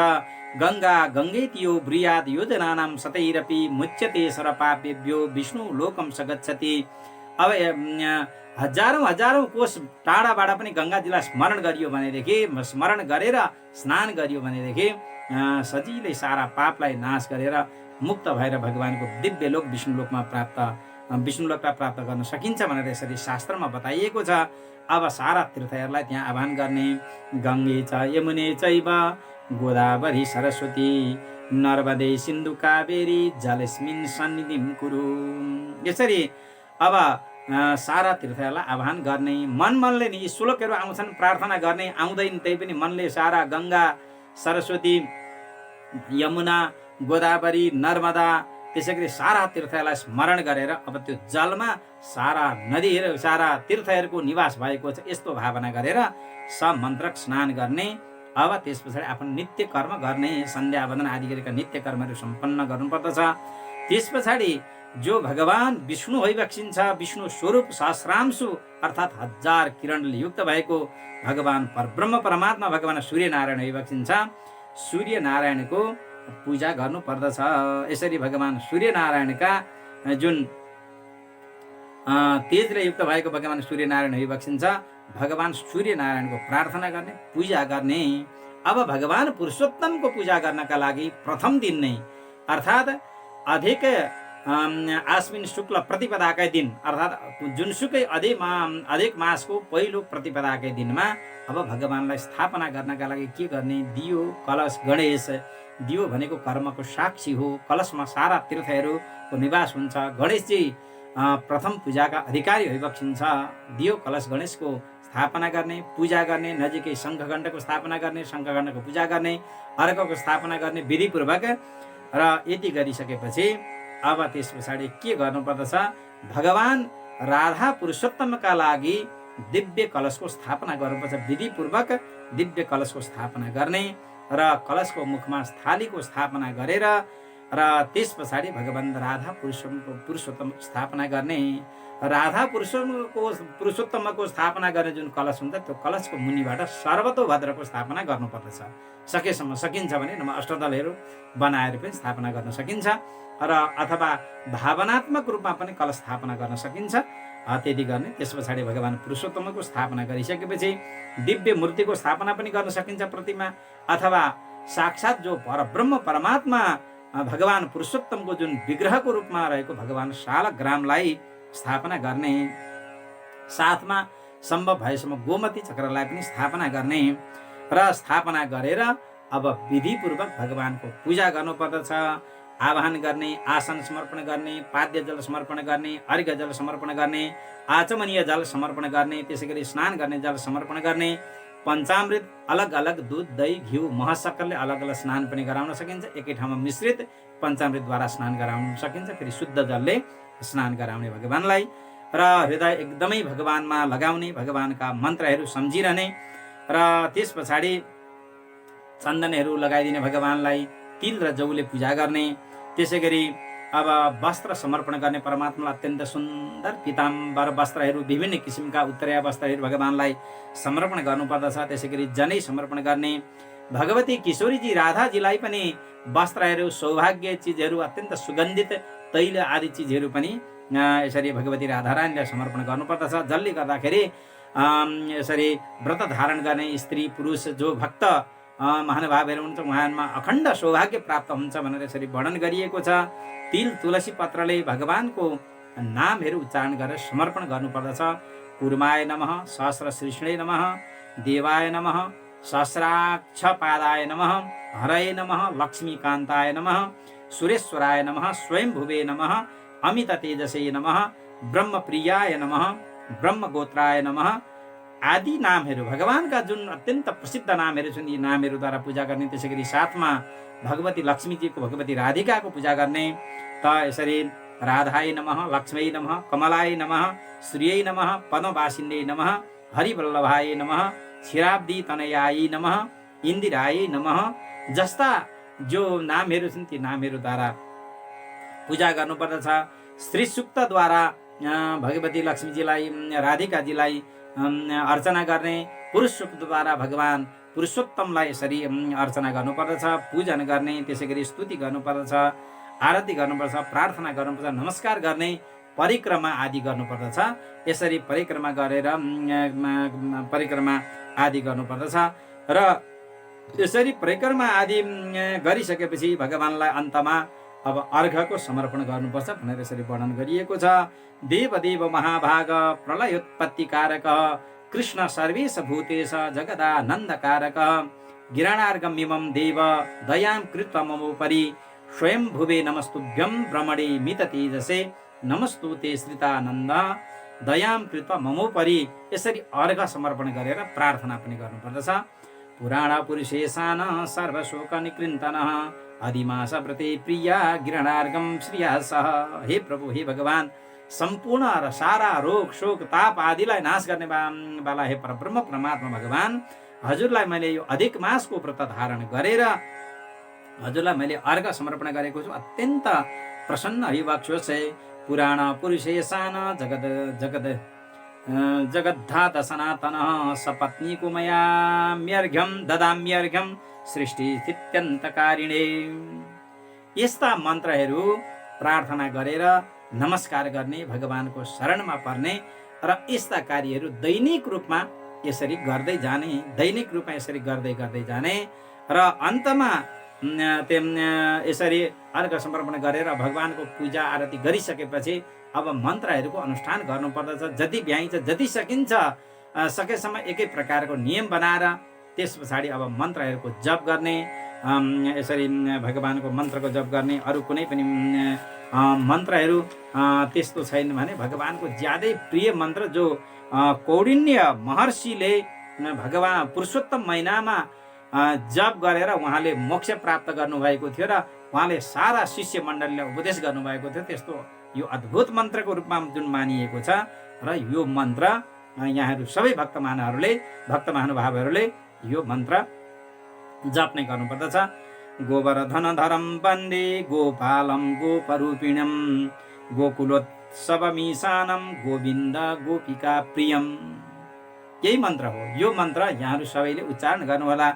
Speaker 1: गङ्गा गङ्गेतियो ब्रियाद योजनानां सतैरपि मुच्यते सरपापेभ्यो विष्णु लोकम सगच्छति। अब हजारौँ कोष टाढाबाट पनि गङ्गाजीलाई स्मरण गरियो भनेदेखि, स्मरण गरेर स्नान गरियो भनेदेखि सजिलै सारा पापलाई नाश गरेर मुक्त भएर भगवानको दिव्य लोक विष्णुलोकमा प्राप्त गर्न सकिन्छ भनेर यसरी शास्त्रमा बताइएको छ। अब सारा तीर्थहरूलाई त्यहाँ आह्वान गर्ने। गङ्गे च यमुने चैव गोदावरी सरस्वती, नर्मदे सिन्धु कावेरी, जलेस्मिन् सन्निधिं कुरु। यसरी अब सारा तीर्थहरूलाई आह्वान गर्ने। मनले नि यी श्लोकहरू आउँछन्, प्रार्थना गर्ने आउँदैन, त्यही पनि मनले सारा गङ्गा, सरस्वती, यमुना, गोदावरी, नर्मदा, त्यसै गरी सारा तीर्थहरूलाई स्मरण गरेर अब त्यो जलमा सारा नदीहरू, सारा तीर्थहरूको निवास भएको छ यस्तो भावना गरेर समन्त्रक स्नान गर्ने। अब त्यस पछाडि आफ्नो नित्य कर्म गर्ने, सन्ध्या वन्दन आदि गरेका नित्य कर्महरू सम्पन्न गर्नुपर्दछ। त्यस पछाडि जो भगवान विष्णु भइबक्सिन्छ, विष्णु स्वरूप सहस्रांशु अर्थात् 1000 किरणले युक्त भएको भगवान परब्रह्म परमात्मा भगवान सूर्यनारायण भइबक्सिन्छ। सूर्यनारायणको पूजा गर्नुपर्दछ। यसरी भगवान सूर्यनारायणका जुन तेजले युक्त भएको भगवान सूर्यनारायण भइबक्सिन्छ, भगवान सूर्यनारायणको प्रार्थना गर्ने, पूजा गर्ने। अब भगवान पुरुषोत्तमको पूजा गर्नका लागि प्रथम दिन नै अर्थात् अधिक आश्विन शुक्ल प्रतिपदाकै दिन अर्थात् जुनसुकै अधिक मासको पहिलो प्रतिपदाकै दिनमा अब भगवानलाई स्थापना गर्नका लागि के गर्ने? दियो, कलश, गणेश। दियो भनेको कर्मको साक्षी हो, कलशमा सारा तीर्थहरूको निवास हुन्छ। गणेशजी प्रथम पूजाका अधिकारी भइबक्सिन्छ। दियो, कलश, गणेशको स्थापना गर्ने, पूजा गर्ने, नजिकै शङ्खघण्टको स्थापना गर्ने, शङ्खघण्टको पूजा गर्ने, अर्घको स्थापना गर्ने विधिपूर्वक। र यति गरिसकेपछि अब त्यस पछाडि के गर्नुपर्दछ? भगवान राधा पुरुषोत्तमका लागि दिव्य कलशको स्थापना गर्नुपर्छ। विधिपूर्वक दिव्य कलशको स्थापना गर्ने र कलशको मुखमा थालीको स्थापना गरेर र त्यस पछाडि भगवान राधा पुरुषोत्तमको स्थापना गर्ने। राधा पुरुषोत्तमको स्थापना गर्ने जुन कलश हुन्छ त्यो कलशको मुनिबाट सर्वतोभद्रको स्थापना गर्नुपर्दछ। सकेसम्म सकिन्छ भने अष्टदलहरू बनाएर पनि स्थापना गर्न सकिन्छ र अथवा भावनात्मक रूपमा पनि कलश स्थापना गर्न सकिन्छ। त्यति गर्ने। त्यस पछाडि भगवान पुरुषोत्तमको स्थापना गरिसकेपछि दिव्य मूर्तिको स्थापना पनि गर्न सकिन्छ प्रतिमा, अथवा साक्षात् जो परब्रह्म परमात्मा भगवान पुरुषोत्तमको जुन विग्रहको रूपमा रहेको भगवान शालग्रामलाई स्थापना गर्ने। साथमा सम्भव भएसम्म गोमती चक्रलाई पनि स्थापना गर्ने र स्थापना गरेर अब विधिपूर्वक भगवानको पूजा गर्नुपर्दछ। आवाहन गर्ने, आसन समर्पण गर्ने, पाद्य जल समर्पण गर्ने, अर्घ्य जल समर्पण गर्ने, आचमनीय जल समर्पण गर्ने, त्यसै गरी स्नान गर्ने जल समर्पण गर्ने। पञ्चामृत अलग अलग दूध, दही, घिउ, मह, सक्करले अलग अलग स्नान पनि गराउन सकिन्छ। एकै ठाउँमा मिश्रित पञ्चामृतद्वारा स्नान गराउन सकिन्छ। फेरि शुद्ध जलले स्नान गराउने भगवानलाई र हृदय एकदमै भगवानमा लगाउने, भगवानका मन्त्रहरू सम्झिरहने र त्यस पछाडि चन्दनहरू लगाइदिने भगवानलाई, तिल र जौले पूजा गर्ने। त्यसै गरी अब वस्त्र समर्पण गर्ने, परमात्मालाई अत्यन्त सुन्दर पीताम्बर वस्त्रहरू, विभिन्न किसिमका उत्तरीय वस्त्रहरू भगवानलाई समर्पण गर्नुपर्दछ। त्यसै गरी जनै समर्पण गर्ने। भगवती किशोरीजी राधाजीलाई पनि वस्त्रहरू, सौभाग्य चिजहरू, अत्यन्त सुगन्धित तैल आदि चिजहरू पनि यसरी भगवती राधारानीलाई समर्पण गर्नुपर्दछ। जसले गर्दाखेरि यसरी व्रत धारण गर्ने स्त्री पुरुष जो भक्त महानुभावहरू हुनुहुन्छ उहाँमा अखण्ड सौभाग्य प्राप्त हुन्छ भनेर यसरी वर्णन गरिएको छ। तिल तुलसी पत्रले भगवानको नामहरू उच्चारण गरेर समर्पण गर्नुपर्दछ। कुर्माय नमः, सहस्र शीर्षणे नमः, देवाय नमः, सहस्राक्ष पादाय नमः, हरये नमः, लक्ष्मीकान्ताय नमः, सुरेश्वराय नमः, स्वयंभुवे नमः, अमित तेजसे नमः, ब्रह्मप्रियाय नमः, ब्रह्मगोत्राय नमः आदि नामहरू भगवानका जुन अत्यन्त प्रसिद्ध नामहरू छन्, यी नामहरूद्वारा पूजा गर्ने। त्यसै गरी साथमा भगवती लक्ष्मीजीको, भगवती राधिकाको पूजा गर्ने। त यसरी राधाय नमः, लक्ष्मै नमः, कमलाय नमः, श्रीयै नमः, पद्मवासिन्यै नमः, हरिवल्लभाय नमः, क्षीराब्दी तनयाय नमः, इन्दिराय नमः जस्ता जो नामहरू छन् ती नामहरूद्वारा पूजा गर्नुपर्दछ। श्री सूक्तद्वारा भगवती लक्ष्मीजीलाई, राधिकाजीलाई अर्चना गर्ने। पुरुष सूक्तद्वारा भगवान पुरुषोत्तमलाई यसरी अर्चना गर्नुपर्दछ, पूजन गर्ने। त्यसै गरी स्तुति गर्नुपर्दछ, आरती गर्नुपर्छ, प्रार्थना गर्नुपर्छ, नमस्कार गर्ने, परिक्रमा आदि गर्नुपर्दछ। यसरी परिक्रमा गरेर परिक्रमा आदि गर्नुपर्दछ र यसरी परिक्रमा आदि गरिसकेपछि भगवानलाई अन्तमा अब अर्घको समर्पण गर्नुपर्छ भनेर यसरी वर्णन गरिएको छ। देवदेव महाभाग प्रलयोत्पत्तिकारक कृष्ण सर्वेश भूतेश जगदानन्दकारक गिरणार्गमिमं देव दयां कृत्वा ममोपरि स्वयंभुवे नमस्तुभ्यं ब्रह्मणे मित तेजसे नमस्तुते श्रितानन्द दयां कृत्वा ममोपरि। यसरी अर्घ समर्पण गरेर प्रार्थना पनि गर्नुपर्दछ। पुराण पुरुषेशान सर्वशोक निकृन्तन अधिमास व्रते प्रिया गिरणार्गम श्रिया सह। हे प्रभु, हे भगवान, सम्पूर्ण र सारा रोग शोक ताप आदिलाई नाश गर्ने वाला हे परब्रह्म परमात्मा भगवान, हजुरलाई मैले यो अधिक मासको व्रत धारण गरेर हजुरलाई मैले अर्घ समर्पण गरेको छु। अत्यन्त प्रसन्न भइबक्नुहोस्। पुराण पुरुषेशान जगद्धात सनातन सपत्नीको मयाम्यर्घ्यं ददाम्यर्घ्यं सृष्टि स्थित्यन्तकारिणे। यस्ता मन्त्रहरू प्रार्थना गरेर नमस्कार गर्ने, भगवानको शरणमा पर्ने र यस्ता कार्यहरू दैनिक रूपमा यसरी गर्दै जाने, दैनिक रूपमा यसरी गर्दै गर्दै जाने र अन्तमा यसरी अर्घ समर्पण गरेर भगवानको पूजा आरती गरिसकेपछि अब मन्त्रहरूको अनुष्ठान गर्नुपर्दछ। जति भ्याइन्छ, जति सकिन्छ, सकेसम्म एकै प्रकारको नियम बनाएर त्यस पछाडि अब मन्त्रहरूको जप गर्ने, यसरी भगवानको मन्त्रको जप गर्ने। अरू कुनै पनि मन्त्रहरू त्यस्तो छैन भने भगवानको ज्यादै प्रिय मन्त्र जो कौडिन्य महर्षिले भगवान पुरुषोत्तम महिनामा जप गरेर उहाँले मोक्ष प्राप्त गर्नुभएको थियो र उहाँले सारा शिष्य मण्डलीलाई उपदेश गर्नुभएको थियो, त्यस्तो यो अद्भुत मन्त्रको रूपमा जुन मानिएको छ। र यो मन्त्र यहाँहरू सबै भक्त महानुभावहरूले यो मन्त्र जप्ने गर्नुपर्दछ। गोवर्धन धरम वन्दे गोपालं गोपरूपिणं गोकुलोत्सवमीशानं गोविन्द गोपिका प्रियम। यही मन्त्र हो। यो मन्त्र यहाँहरू सबैले उच्चारण गर्नुहोला।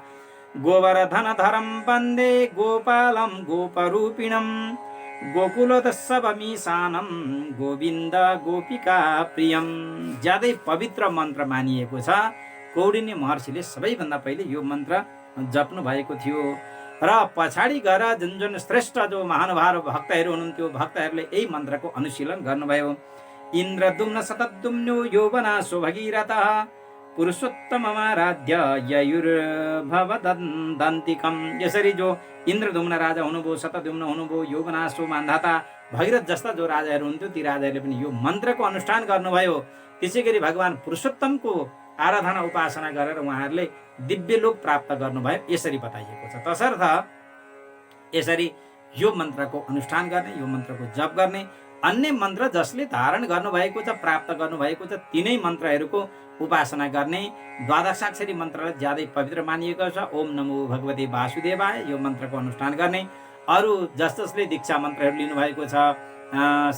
Speaker 1: गोवर्धन धरम वन्दे गोपालं गोपरूपिणं गोकुलोत्सवमीशानं गोविन्द गोपिका प्रियम। ज्यादै पवित्र मन्त्र मानिएको छ। कौडिन्य महर्षिले सबैभन्दा पहिले यो मन्त्र जप्नु भएको थियो र पछाडि गएर जुन श्रेष्ठ जो महानुभाव भक्तहरू हुनुहुन्थ्यो, भक्तहरूले यही मन्त्रको अनुशीलन गर्नुभयो। इन्द्रदुम्न शतदुम्नो यौवनासो भगीरथः पुरुषोत्तममाराध्य ययुर्भवदन्तिकम्। यसरी जो इन्द्रदुम्न राजा हुनुभयो, शतदुम्न हुनुभयो, यौवनासो मान्धाता भगीरथ जस्ता जो राजाहरू हुन्थ्यो, ती राजाहरूले पनि यो मन्त्रको अनुष्ठान गर्नुभयो। त्यसै गरी भगवान पुरुषोत्तमको आराधना उपासना गरेर उहाँहरूले दिव्य लोक प्राप्त गर्नुभयो, यसरी बताइएको छ। तसर्थ यसरी यो मन्त्रको अनुष्ठान गर्ने, यो मन्त्रको जप गर्ने, अन्य मन्त्र जसले धारण गर्नुभएको छ, प्राप्त गर्नुभएको छ, तिनै मन्त्रहरूको उपासना गर्ने। द्वादशाक्षरी मन्त्रलाई ज्यादै पवित्र मानिएको छ। ओम नमो भगवते वासुदेवाय यो मन्त्रको अनुष्ठान गर्ने। अरू जसले दीक्षा मन्त्रहरू लिनुभएको छ,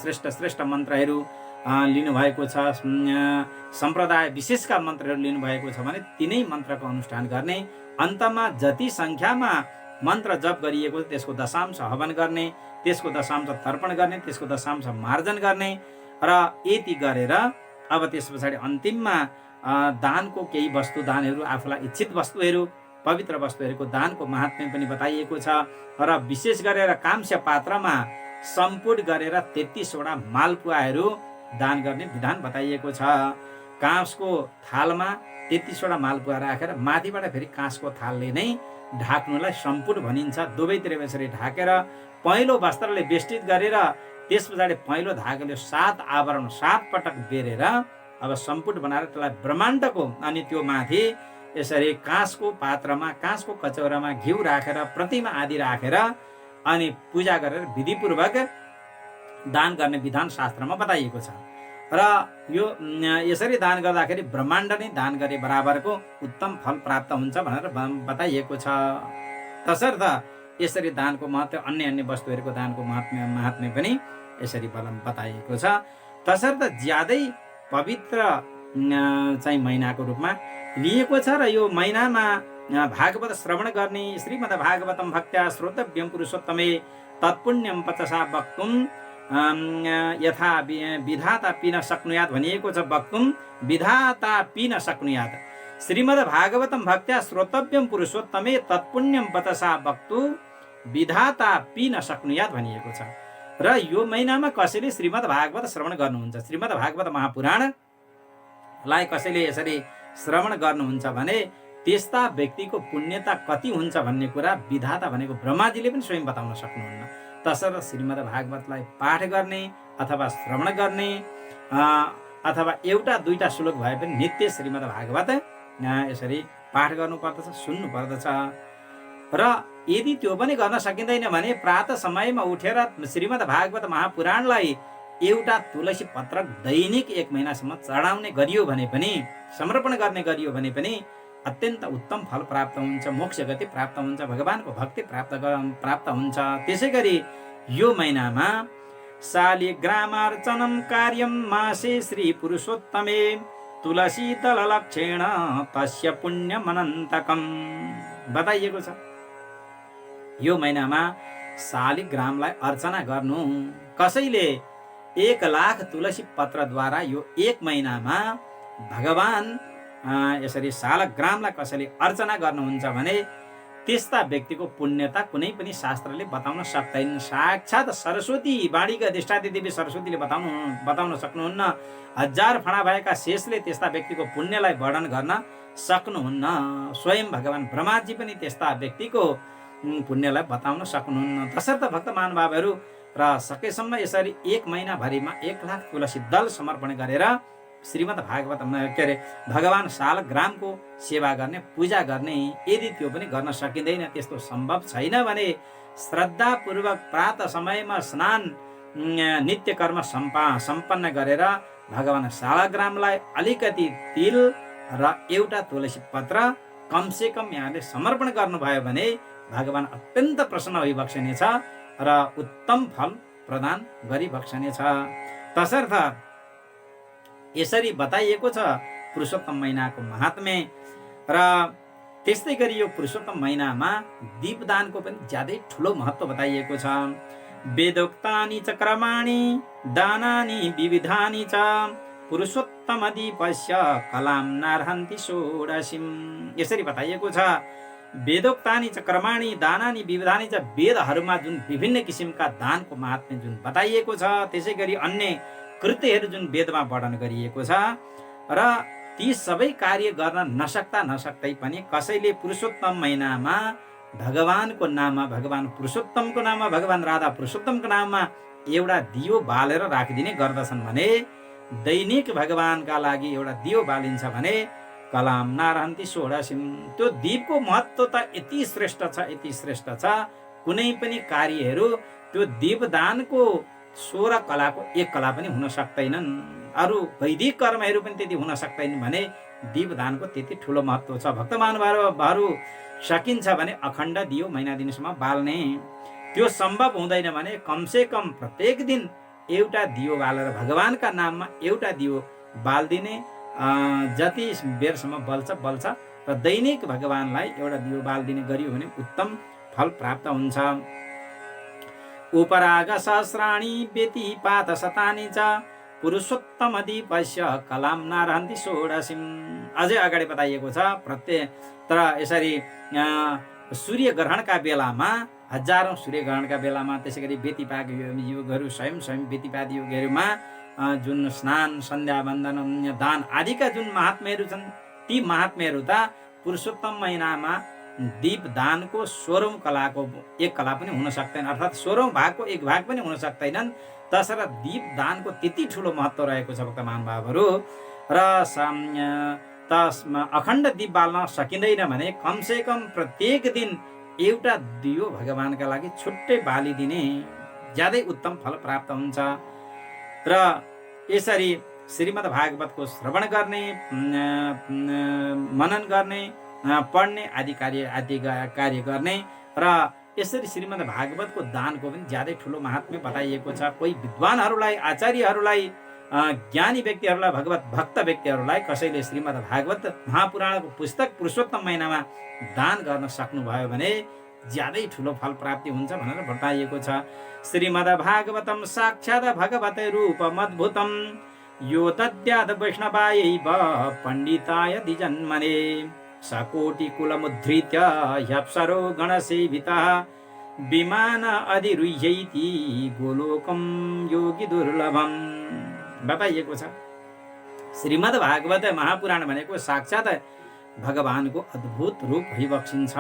Speaker 1: श्रेष्ठ मन्त्रहरू लिनुभएको छ, सम्प्रदाय विशेषका मन्त्रहरू लिनुभएको छ भने तिनै मन्त्रको अनुष्ठान गर्ने। अन्तमा जति सङ्ख्यामा मन्त्र जप गरिएको छ त्यसको दशांश हवन गर्ने, त्यसको दशांश तर्पण गर्ने, त्यसको दशांश मार्जन गर्ने र यति गरेर अब त्यस पछाडि अन्तिममा दानको केही वस्तु दानहरू, आफूलाई इच्छित वस्तुहरू, पवित्र वस्तुहरूको दानको महात्म्य पनि बताइएको छ। र विशेष गरेर कांस्य पात्रमा सम्पुट गरेर 33वटा मालपुवाहरू दान गर्ने विधान बताइएको छ। काँसको थालमा 33वटा मालपुवा राखेर माथिबाट फेरि काँसको थालले नै ढाक्नुलाई सम्पुट भनिन्छ। दुवैतिर यसरी ढाकेर पहेँलो वस्त्रले बेष्टित गरेर त्यस पछाडि पहेँलो धागोले 7 आवरण 7 पटक बेरेर अब सम्पुट बनाएर त्यसलाई ब्रह्माण्डको, अनि त्यो माथि यसरी काँसको पात्रमा, काँसको कचौरामा घिउ राखेर, प्रतिमा आदि राखेर अनि पूजा गरेर विधिपूर्वक दान गर्ने विधान शास्त्रमा बताइएको छ। र यो यसरी दान गर्दाखेरि ब्रह्माण्ड नै दान गरे बराबरको उत्तम फल प्राप्त हुन्छ भनेर बताइएको छ। तसर्थ यसरी दानको महत्त्व, अन्य वस्तुहरूको दानको महात्म्य पनि यसरी बताइएको छ। तसर्थ ज्यादै पवित्र चाहिँ महिनाको रूपमा लिएको छ। र यो महिनामा भागवत श्रवण गर्ने, श्रीमद् भागवतम भक्त्या श्रोतव्यम पुरुषोत्तमे तत्पुण्यम पचसा वक्तुम यथा विधाता पिन सक्नुयात भनिएको छ। वक्तुम विधाता पिन सक्नुयात। श्रीमद् भागवतम भक्त्या श्रोतव्यम पुरुषोत्तमे तत्पुण्यम पचसा वक्तु विधाता पिन सक्नुयात भनिएको छ। र यो महिनामा कसैले श्रीमद् भागवत श्रवण गर्नुहुन्छ, श्रीमद् भागवत महापुराणलाई कसैले यसरी श्रवण गर्नुहुन्छ भने त्यस्ता व्यक्तिको पुण्यता कति हुन्छ भन्ने कुरा विधाता भनेको ब्रह्माजीले पनि स्वयं बताउन सक्नुहुन्न। तसर्थ श्रीमद् भागवतलाई पाठ गर्ने अथवा श्रवण गर्ने अथवा एउटा दुईटा श्लोक भए पनि नित्य श्रीमद् भागवत यसरी पाठ गर्नुपर्दछ, सुन्नु पर्दछ। र यदि त्यो पनि गर्न सकिँदैन भने प्रातः समयमा उठेर श्रीमद् भागवत महापुराणलाई एउटा तुलसी पत्र दैनिक 1 महिनासम्म चढाउने गरियो भने पनि, समर्पण गर्ने गरियो भने पनि अत्यन्त उत्तम फल प्राप्त हुन्छ, मोक्ष गति प्राप्त हुन्छ, भगवानको भक्ति प्राप्त हुन्छ। त्यसै गरी यो महिनामा शालिग्रामार्चनं कार्यं मासे श्री पुरुषोत्तमे तुलसी दल लक्षेण तस्य पुण्यमनन्तकम् बताइएको छ। यो महिनामा शालिग्रामलाई अर्चना गर्नु। कसैले 1 लाख तुलसी पत्रद्वारा यो 1 महिनामा भगवान यसरी शालग्रामलाई कसैले अर्चना गर्नुहुन्छ भने त्यस्ता व्यक्तिको पुण्यता कुनै पनि शास्त्रले बताउन सक्दैन। साक्षात् सरस्वती, वाणीका अधिष्ठात्री देवी सरस्वतीले बताउन सक्नुहुन्न। हजार फणा भएका शेषले त्यस्ता व्यक्तिको पुण्यलाई वर्णन गर्न सक्नुहुन्न। स्वयं भगवान् ब्रह्माजी पनि त्यस्ता व्यक्तिको पुण्यलाई बताउन सक्नुहुन्न। तसर्थ भक्त महानुभावहरू र सकेसम्म यसरी 1 महिनाभरिमा 1 लाख तुलसी दल समर्पण गरेर श्रीमद् भागवत भगवान् शालग्रामको सेवा गर्ने, पूजा गर्ने। यदि त्यो पनि गर्न सकिँदैन, त्यस्तो सम्भव छैन भने श्रद्धापूर्वक प्रातः समयमा स्नान नित्य कर्म सम्पन्न गरेर भगवान् शालग्रामलाई अलिकति तिल र एउटा तुलसी पत्र कमसे कम यहाँले समर्पण गर्नुभयो भने भगवान् अत्यन्त प्रसन्न भइबक्सनेछ र उत्तम फल प्रदान गरिबक्सनेछ। तसर्थ यसरी बताइएको छ पुरुषोत्तम महिनाको महात्म्य। र त्यस्तै गरी यो पुरुषोत्तम महिनामा दीपदानको पनि ज्यादै ठुलो महत्त्व बताइएको छ। वेदोक्तानि च कर्माणि दानानि विविधानि च पुरुषोत्तम दीपस्य कलाम नार्हन्ति षोडशीम्। यसरी बताइएको छ वेदोक्तानि च कर्माणि दानानि विविधानि च, वेदहरूमा जुन विभिन्न किसिमका दानको महात्म्य जुन बताइएको छ, त्यसै गरी अन्य कृत्यहरू जुन वेदमा वर्णन गरिएको छ र ती सबै कार्य गर्न नसक्दै पनि कसैले पुरुषोत्तम महिनामा भगवानको नाममा, भगवान पुरुषोत्तमको नाममा, भगवान राधा पुरुषोत्तमको नाममा एउटा दियो बालेर राखिदिने गर्दछन् भने, दैनिक भगवानका लागि एउटा दियो बालिन्छ भने कलाम नारहन्ति षोडशीम्। त्यो दीपको महत्त्व त यति श्रेष्ठ छ, यति श्रेष्ठ छ। कुनै पनि कार्यहरू त्यो दीपदानको 16 कलाको 1 कला पनि हुन सक्दैनन्। अरू वैदिक कर्महरू पनि त्यति हुन सक्दैनन् भने दीपदानको त्यति ठुलो महत्त्व छ। भक्त महानुभावहरू सकिन्छ भने अखण्ड दियो महिना दिनसम्म बाल्ने। त्यो सम्भव हुँदैन भने कमसे कम प्रत्येक दिन एउटा दियो बालेर भगवानका नाममा एउटा दियो बाल्दिने। जति बेरसम्म बल्छ र दैनिक भगवानलाई एउटा दियो बाल्दिने गरियो भने उत्तम फल प्राप्त हुन्छ। उपराग सहस्राणि व्यतिपात शतानि च पुरुषोत्तम दीपस्य कलाम नारहन्ति षोडशीम्। अझै अगाडि बताइएको छ तर यसरी सूर्य ग्रहणका बेलामा, हजारौं सूर्य ग्रहणका बेलामा, त्यसै गरी व्यतिपात युगहरू, स्वयं व्यतिपात युगहरूमा जुन स्नान, सन्ध्या वन्दन, दान आदिका जुन महात्म्यहरू छन्, ती महात्म्यहरू त पुरुषोत्तम महिनामा दीपदानको 16औं कलाको 1 कला पनि हुन सक्दैन, अर्थात् 16औं भागको 1 भाग पनि हुन सक्दैनन्। तसर्थ दीपदानको त्यति ठुलो महत्त्व रहेको छ भक्त महानुभावहरू। र अखण्ड दीप बाल्न सकिँदैन भने कमसे कम प्रत्येक दिन एउटा दियो भगवानका लागि छुट्टै बालिदिने ज्यादै उत्तम फल प्राप्त हुन्छ। र यसरी श्रीमद् भागवतको श्रवण गर्ने, मनन गर्ने, पढ्ने आदि कार्य गर्ने र यसरी श्रीमद् भागवतको दानको पनि ज्यादै ठुलो महात्म्य बताइएको छ। कोही विद्वानहरूलाई, आचार्यहरूलाई, ज्ञानी व्यक्तिहरूलाई, भगवत भक्त व्यक्तिहरूलाई कसैले श्रीमद् भागवत महापुराणको पुस्तक पुरुषोत्तम महिनामा दान गर्न सक्नुभयो भने ज्यादै ठुलो फल प्राप्ति हुन्छ भनेर बताइएको छ। श्रीमद् भागवतम साक्षात् भगवते रूपमद्भुतम यो दद्यात् वैष्णवायैव पण्डिताय द्विजन्मने सकोटि कुलमुद्धृत्य ह्यप्सरो गणसेवितः विमान अधिरुह्यैति गोलोकम योगी दुर्लभम्। बताइएको छ श्रीमद् भागवत महापुराण भनेको साक्षात् भगवानको अद्भुत रूप भइबक्सिन्छ।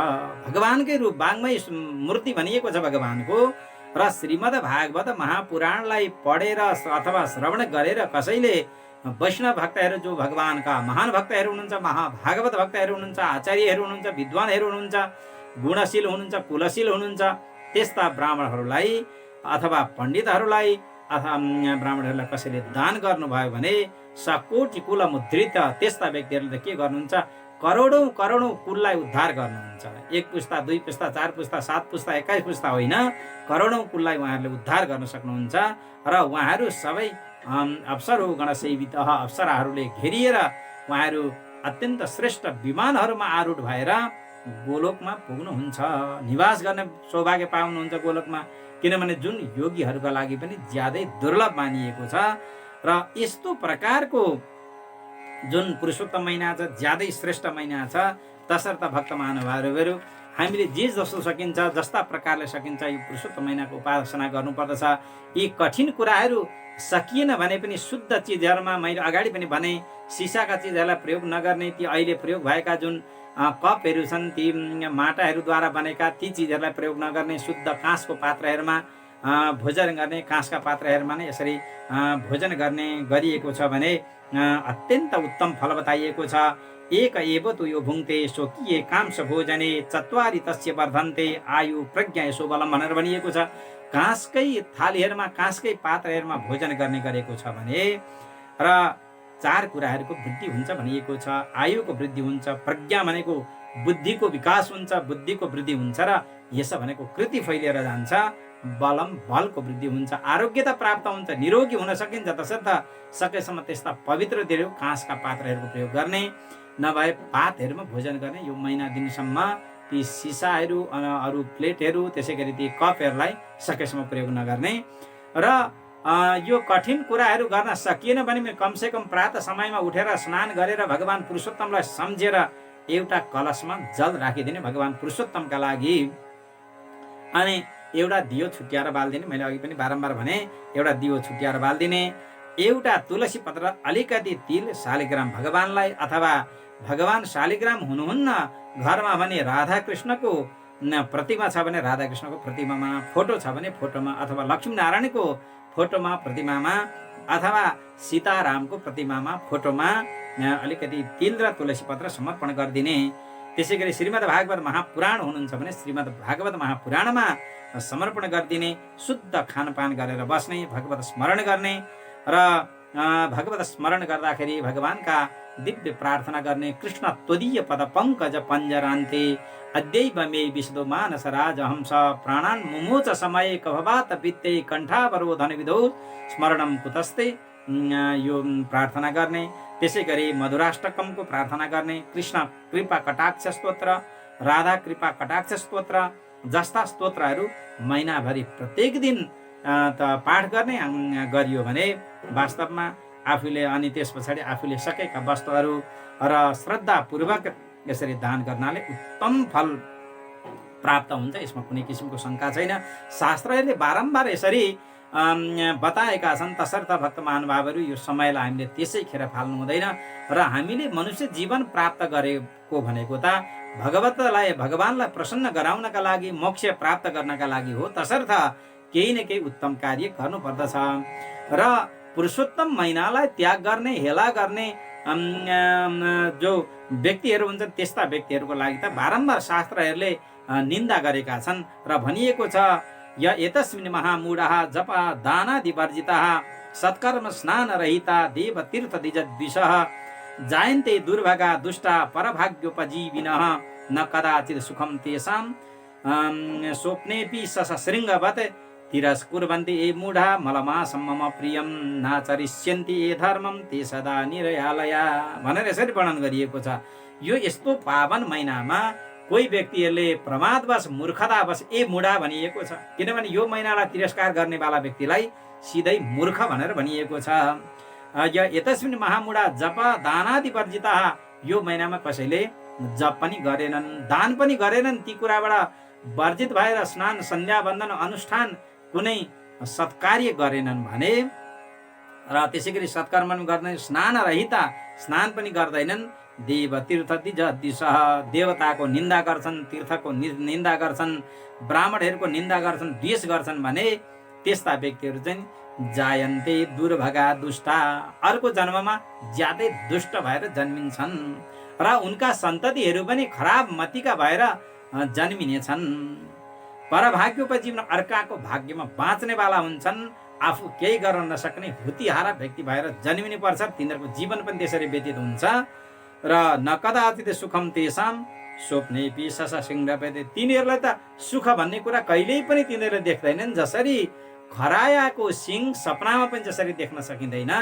Speaker 1: भगवानकै रूप, वाङ्मय मूर्ति भनिएको छ भगवानको। र श्रीमद् भागवत महापुराणलाई पढेर अथवा श्रवण गरेर कसैले वैष्णव भक्तहरू, जो भगवानका महान भक्तहरू हुनुहुन्छ, महाभागवत भक्तहरू हुनुहुन्छ, आचार्यहरू हुनुहुन्छ, विद्वानहरू हुनुहुन्छ, गुणशील हुनुहुन्छ, कुलशील हुनुहुन्छ, त्यस्ता ब्राह्मणहरूलाई अथवा पण्डितहरूलाई अथवा ब्राह्मणहरूलाई कसैले दान गर्नुभयो भने सकोटि कुलमुद्धृत, त्यस्ता व्यक्तिहरूले के गर्नुहुन्छ, करोडौं कुललाई उद्धार गर्नुहुन्छ। 1 पुस्ता, 2 पुस्ता, 4 पुस्ता, 7 पुस्ता, 21 पुस्ता होइन, करोडौं कुललाई उहाँहरूले उद्धार गर्न सक्नुहुन्छ। र उहाँहरू सबै अप्सरो गणसेवित, अप्सराहरूले घेरिएर उहाँहरू अत्यन्त श्रेष्ठ विमानहरूमा आरूढ भएर गोलोकमा पुग्नुहुन्छ, निवास गर्ने सौभाग्य पाउनुहुन्छ गोलोकमा। किनभने जुन योगीहरूका लागि पनि ज्यादै दुर्लभ मानिएको छ। र यस्तो प्रकारको जुन पुरुषोत्तम महिना छ, ज्यादै श्रेष्ठ महिना छ, तसर्थ भक्त महानुभावहरू हामीले जे जस्तो सकिन्छ, जस्ता प्रकारले सकिन्छ यो पुरुषोत्तम महिनाको उपासना गर्नुपर्दछ। यी कठिन कुराहरू सकिएन भने पनि शुद्ध चिजहरूमा, मैले अगाडि पनि भने, सिसाका चिजहरूलाई प्रयोग नगर्ने, ती अहिले प्रयोग भएका जुन कपहरू छन्, ती माटाहरूद्वारा बनेका ती चिजहरूलाई प्रयोग नगर्ने, शुद्ध काँसको पात्रहरूमा भोजन गर्ने, काँसका पात्रहरूमा नै यसरी भोजन गर्ने गरिएको छ भने अत्यन्त उत्तम फल बताइएको छ। एक एव तु यो भुङ्क्ते स्वकीय कांश भोजने चत्वारी तस्य वर्धन्ते आयु प्रज्ञा यसो बलम भनेर भनिएको छ। काँसकै थालीहरूमा, काँसकै पात्रहरूमा भोजन गर्ने गरेको छ भने र 4 कुराहरूको वृद्धि हुन्छ भनिएको छ। आयुको वृद्धि हुन्छ, प्रज्ञा भनेको बुद्धिको विकास हुन्छ, बुद्धिको वृद्धि हुन्छ, र यस भनेको कृति फैलिएर जान्छ, बलम बलको वृद्धि हुन्छ, आरोग्यता प्राप्त हुन्छ, निरोगी हुन सकिन्छ। तसर्थ सकेसम्म त्यस्ता पवित्र देऊ काँसका पात्रहरूको प्रयोग गर्ने, नभए पातहरूमा भोजन गर्ने। यो महिना दिनसम्म ती सिसाहरू, अरू प्लेटहरू, त्यसै गरी ती कपहरूलाई सकेसम्म प्रयोग नगर्ने। र यो कठिन कुराहरू गर्न सकिएन भने कमसेकम प्रातः समयमा उठेर स्नान गरेर भगवान पुरुषोत्तमलाई सम्झेर एउटा कलशमा जल राखिदिने भगवान पुरुषोत्तमका लागि, अनि एउटा दियो छुट्याएर बाल्दिने। मैले अघि पनि बारम्बार भने, एउटा दियो छुट्याएर बाल्दिने, एउटा तुलसी पत्र, अलिकति तिल, शालिग्राम भगवानलाई, अथवा भगवान शालिग्राम हुनुहुन्न घरमा भने राधा कृष्णको प्रतिमा छ भने राधा कृष्णको प्रतिमामा, फोटो छ भने फोटोमा, अथवा लक्ष्मी नारायणको फोटोमा, प्रतिमामा, अथवा सीतारामको प्रतिमामा, फोटोमा अलिकति तिल र तुलसी पत्र समर्पण गरिदिने। त्यसै गरी श्रीमद् भागवत महापुराण हुनुहुन्छ भने श्रीमद् भागवत महापुराणमा समर्पण गरिदिने। शुद्ध खानपान गरेर बस्ने, भगवत स्मरण गर्ने, र भगवत स्मरण गर्दाखेरि भगवानका दिव्य प्रार्थना गर्ने। कृष्ण त्वदीय पद पंकज पञ्जरान्ते अद्यैव मे विशदो मानस राज हंस प्राणान् मुमोच समय कभवात वित्ते कण्ठावरोधन विधौ स्मरणम कुतस्ते, यो प्रार्थना गर्ने। त्यसै गरी मधुराष्टकमको प्रार्थना गर्ने। कृष्ण कृपा कटाक्ष स्तोत्र, राधा कृपा कटाक्ष स्तोत्र जस्ता स्तोत्रहरू महिनाभरि प्रत्येक दिन पाठ गर्ने गरियो भने वास्तवमा आफूले, अनि त्यस पछाडि आफूले सकेका वस्तुहरू र श्रद्धापूर्वक यसरी दान गर्नाले उत्तम फल प्राप्त हुन्छ। यसमा कुनै किसिमको शङ्का छैन। शास्त्रहरूले बारम्बार यसरी बताएका छन्। तसर्थ भक्त महानुभावहरू यो समयलाई हामीले त्यसै खेर फाल्नु हुँदैन, र हामीले मनुष्य जीवन प्राप्त गरेको भनेको त भगवानलाई प्रसन्न गराउनका लागि, मोक्ष प्राप्त गर्नका लागि हो। तसर्थ केही न केही उत्तम कार्य गर्नुपर्दछ, र पुरुषोत्तम महिनालाई त्याग गर्ने, हेला गर्ने जो व्यक्तिहरू हुन्छन् त्यस्ता व्यक्तिहरूको लागि त बारम्बार शास्त्रहरूले निन्दा गरेका छन्, र भनिएको छ य एतस्मिन् महामूढः जप दानादि वर्जितः सत्कर्म स्नान रहिता देव तीर्थ द्विजद्विषः जायन्ते दुर्भगा दुष्टा परभाग्योपजीविनः न कदाचित् सुखम तेषां स्वप्नेऽपि सशृङ्गवत् तिरस्कुर्वन्ति ए मूढा मलमासं मम प्रियं नाचरिष्यन्ति ए धर्मं ते सदा निरयालया भनेर यसरी वर्णन गरिएको छ। यो यस्तो पावन महिनामा कोही व्यक्तिहरूले प्रमादवश, मूर्खतावश ए मूढा भनिएको छ, किनभने यो महिनालाई तिरस्कार गर्नेवाला व्यक्तिलाई सिधै मूर्ख भनेर भनिएको छ। यतस्मिन् महामूढा जप दानादि वर्जितः, यो महिनामा कसैले जप पनि गरेनन्, दान पनि गरेनन्, ती कुराबाट वर्जित भएर स्नान सन्ध्या वन्दन अनुष्ठान कुनै सत्कार्य गरेनन् भने, र त्यसै गरी सत्कर्म पनि गर्दैन, स्नान रहिता, स्नान पनि गर्दैनन्, देव तीर्थ द्विजः, देवताको निन्दा गर्छन्, तीर्थको निन्दा गर्छन्, ब्राह्मणहरूको निन्दा गर्छन्, द्वेष गर्छन् भने त्यस्ता व्यक्तिहरू चाहिँ जायन्ते दुर्भगा दुष्टा, अर्को जन्ममा ज्यादै दुष्ट भएर जन्मिन्छन्, र उनका सन्ततिहरू पनि खराब मतिका भएर जन्मिनेछन्। परभाग्योपजीवन, अर्काको भाग्यमा बाँच्नेवाला हुन्छन्, आफू केही गर्न नसक्ने हुतिहारा व्यक्ति भएर जन्मिनु पर्छ। तिनीहरूको जीवन पनि त्यसरी व्यतीत हुन्छ। र न कदाचित् सुखम तेषां स्वप्नेऽपि सशृङ्गवत्, तिनीहरूलाई त सुख भन्ने कुरा कहिल्यै पनि तिनीहरूले देख्दैनन्। जसरी खरायाको सिंह सपनामा पनि जसरी देख्न सकिँदैन,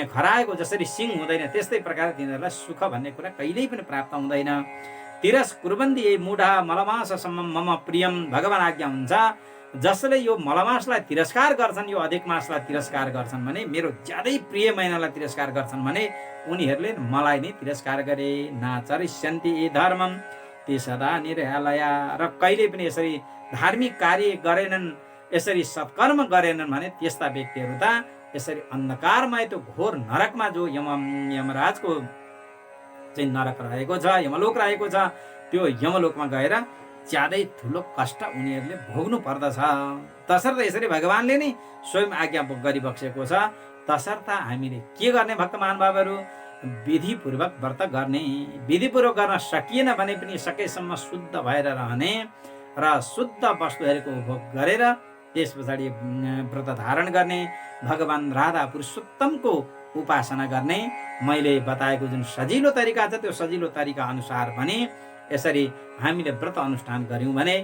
Speaker 1: खराएको जसरी सिंह हुँदैन, त्यस्तै प्रकारले तिनीहरूलाई सुख भन्ने कुरा कहिल्यै पनि प्राप्त हुँदैन। तिरस्कुर्वन्ति ए मूढा मलमाससम्म मम प्रियम, भगवान आज्ञा हुन्छ जसले यो मलमासलाई तिरस्कार गर्छन्, यो अधिक मासलाई तिरस्कार गर्छन् भने, मेरो ज्यादै प्रिय महिनालाई तिरस्कार गर्छन् भने उनीहरूले मलाई नै तिरस्कार गरे। नाचरिष्यन्ति ये धर्मम ते सदा निरहालया। र कहिले पनि यसरी धार्मिक कार्य गरेनन्, यसरी सत्कर्म गरेनन् भने त्यस्ता व्यक्तिहरू त यसरी अन्धकारमय त्यो घोर नरकमा, जो यमराजको चाहिँ नरक रहेको छ, यमलोक रहेको छ, त्यो यमलोकमा गएर ज्यादै ठुलो कष्ट उनीहरूले भोग्नु पर्दछ। तसर्थ यसरी भगवानले नै स्वयं आज्ञा गरिबक्सेको छ। तसर्थ हामीले के गर्ने भक्त महानुभावहरू? विधिपूर्वक व्रत गर्ने। विधिपूर्वक गर्न सकिएन भने पनि सकेसम्म शुद्ध भएर रहने र शुद्ध वस्तुहरूको उपभोग गरेर त्यस पछाडि व्रत धारण गर्ने, भगवान राधा पुरुषोत्तमको उपासना गर्ने। मैले बताएको जुन सजिलो तरिका छ त्यो सजिलो तरिका अनुसार पनि यसरी हामीले व्रत अनुष्ठान गऱ्यौँ भने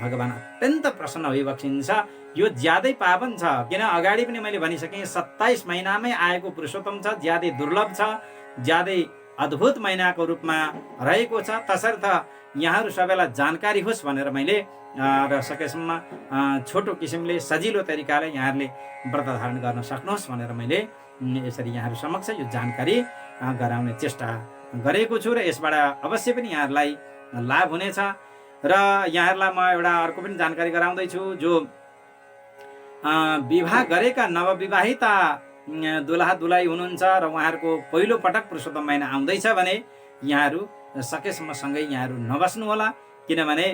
Speaker 1: भगवान अत्यन्त प्रसन्न भइबक्सिन्छ। यो ज्यादै पावन छ, किन अगाडि पनि मैले भनिसकेँ 27 महिनामै आएको पुरुषोत्तम छ, ज्यादै दुर्लभ छ, ज्यादै अद्भुत महिनाको रूपमा रहेको छ। तसर्थ यहाँहरू सबैलाई जानकारी होस् भनेर मैले र सकेसम्म छोटो किसिमले सजिलो तरिकाले यहाँहरूले व्रत धारण गर्न सक्नुहोस् भनेर मैले यसरी यहाँहरू समक्ष यो जानकारी गराउने चेष्टा गरेको छु र यसबाट अवश्य पनि यहाँहरूलाई लाभ हुनेछ। र यहाँहरूलाई म एउटा अर्को पनि जानकारी गराउँदैछु। जो विवाह गरेका नवविवाहिता दुलहा दुलही हुनुहुन्छ र उहाँहरूको पहिलो पटक पुरुषोत्तम महिना आउँदैछ भने यहाँहरू सकेसम्म सँगै यहाँहरू नबस्नु होला, किनभने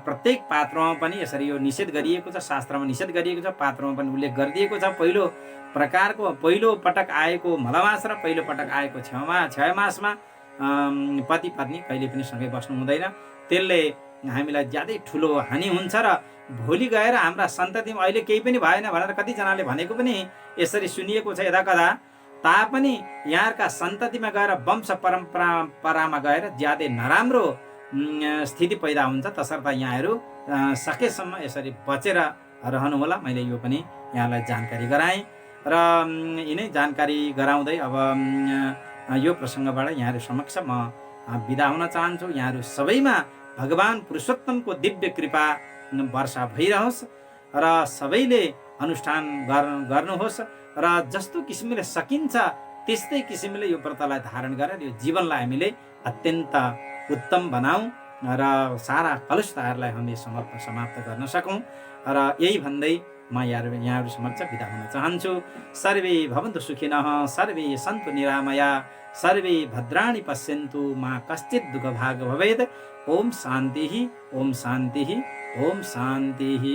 Speaker 1: प्रत्येक पात्रमा पनि यसरी यो निषेध गरिएको छ, शास्त्रमा निषेध गरिएको छ, पात्रमा पनि उल्लेख गरिदिएको छ। पहिलो प्रकारको पहिलो पटक आएको मलमास र पहिलो पटक आएको क्षय मासमा पति पत्नी कहिले पनि सँगै बस्नु हुँदैन। त्यसले हामीलाई ज्यादै ठुलो हानि हुन्छ र भोलि गएर हाम्रा सन्ततिमा अहिले केही पनि भएन भनेर कतिजनाले भनेको पनि यसरी सुनिएको छ यदा कदा। तापनि यहाँका सन्ततिमा गएर वंश परम्परामा गएर ज्यादै नराम्रो स्थिति पैदा हुन्छ। तसर्थ यहाँहरू सकेसम्म यसरी बचेर रहनुहोला। मैले यो पनि यहाँलाई जानकारी गराएँ र यिनै जानकारी गराउँदै अब यो प्रसङ्गबाट यहाँहरू समक्ष म बिदा हुन चाहन्छु। यहाँहरू सबैमा भगवान पुरुषोत्तमको दिव्य कृपा वर्षा भइरहोस् र सबैले अनुष्ठान गर्नुहोस् र जस्तो किसिमले सकिन्छ त्यस्तै किसिमले यो व्रतलाई धारण गरेर यो जीवनलाई हामीले अत्यन्त उत्तम बनाऊ र सारा कलुषताहरूलाई हामी समाप्त गर्न सकौँ। र यही भन्दै म यहाँहरू समक्ष बिदा हुन चाहन्छु। सर्वे भवन्तु सुखिनः, सर्वे सन्तु निरामया, सर्वे भद्राणि पश्यन्तु, मा कश्चित् दुःखभाग भवेत्। ओम शान्तिः, ओम शान्तिः, ओम शान्तिः।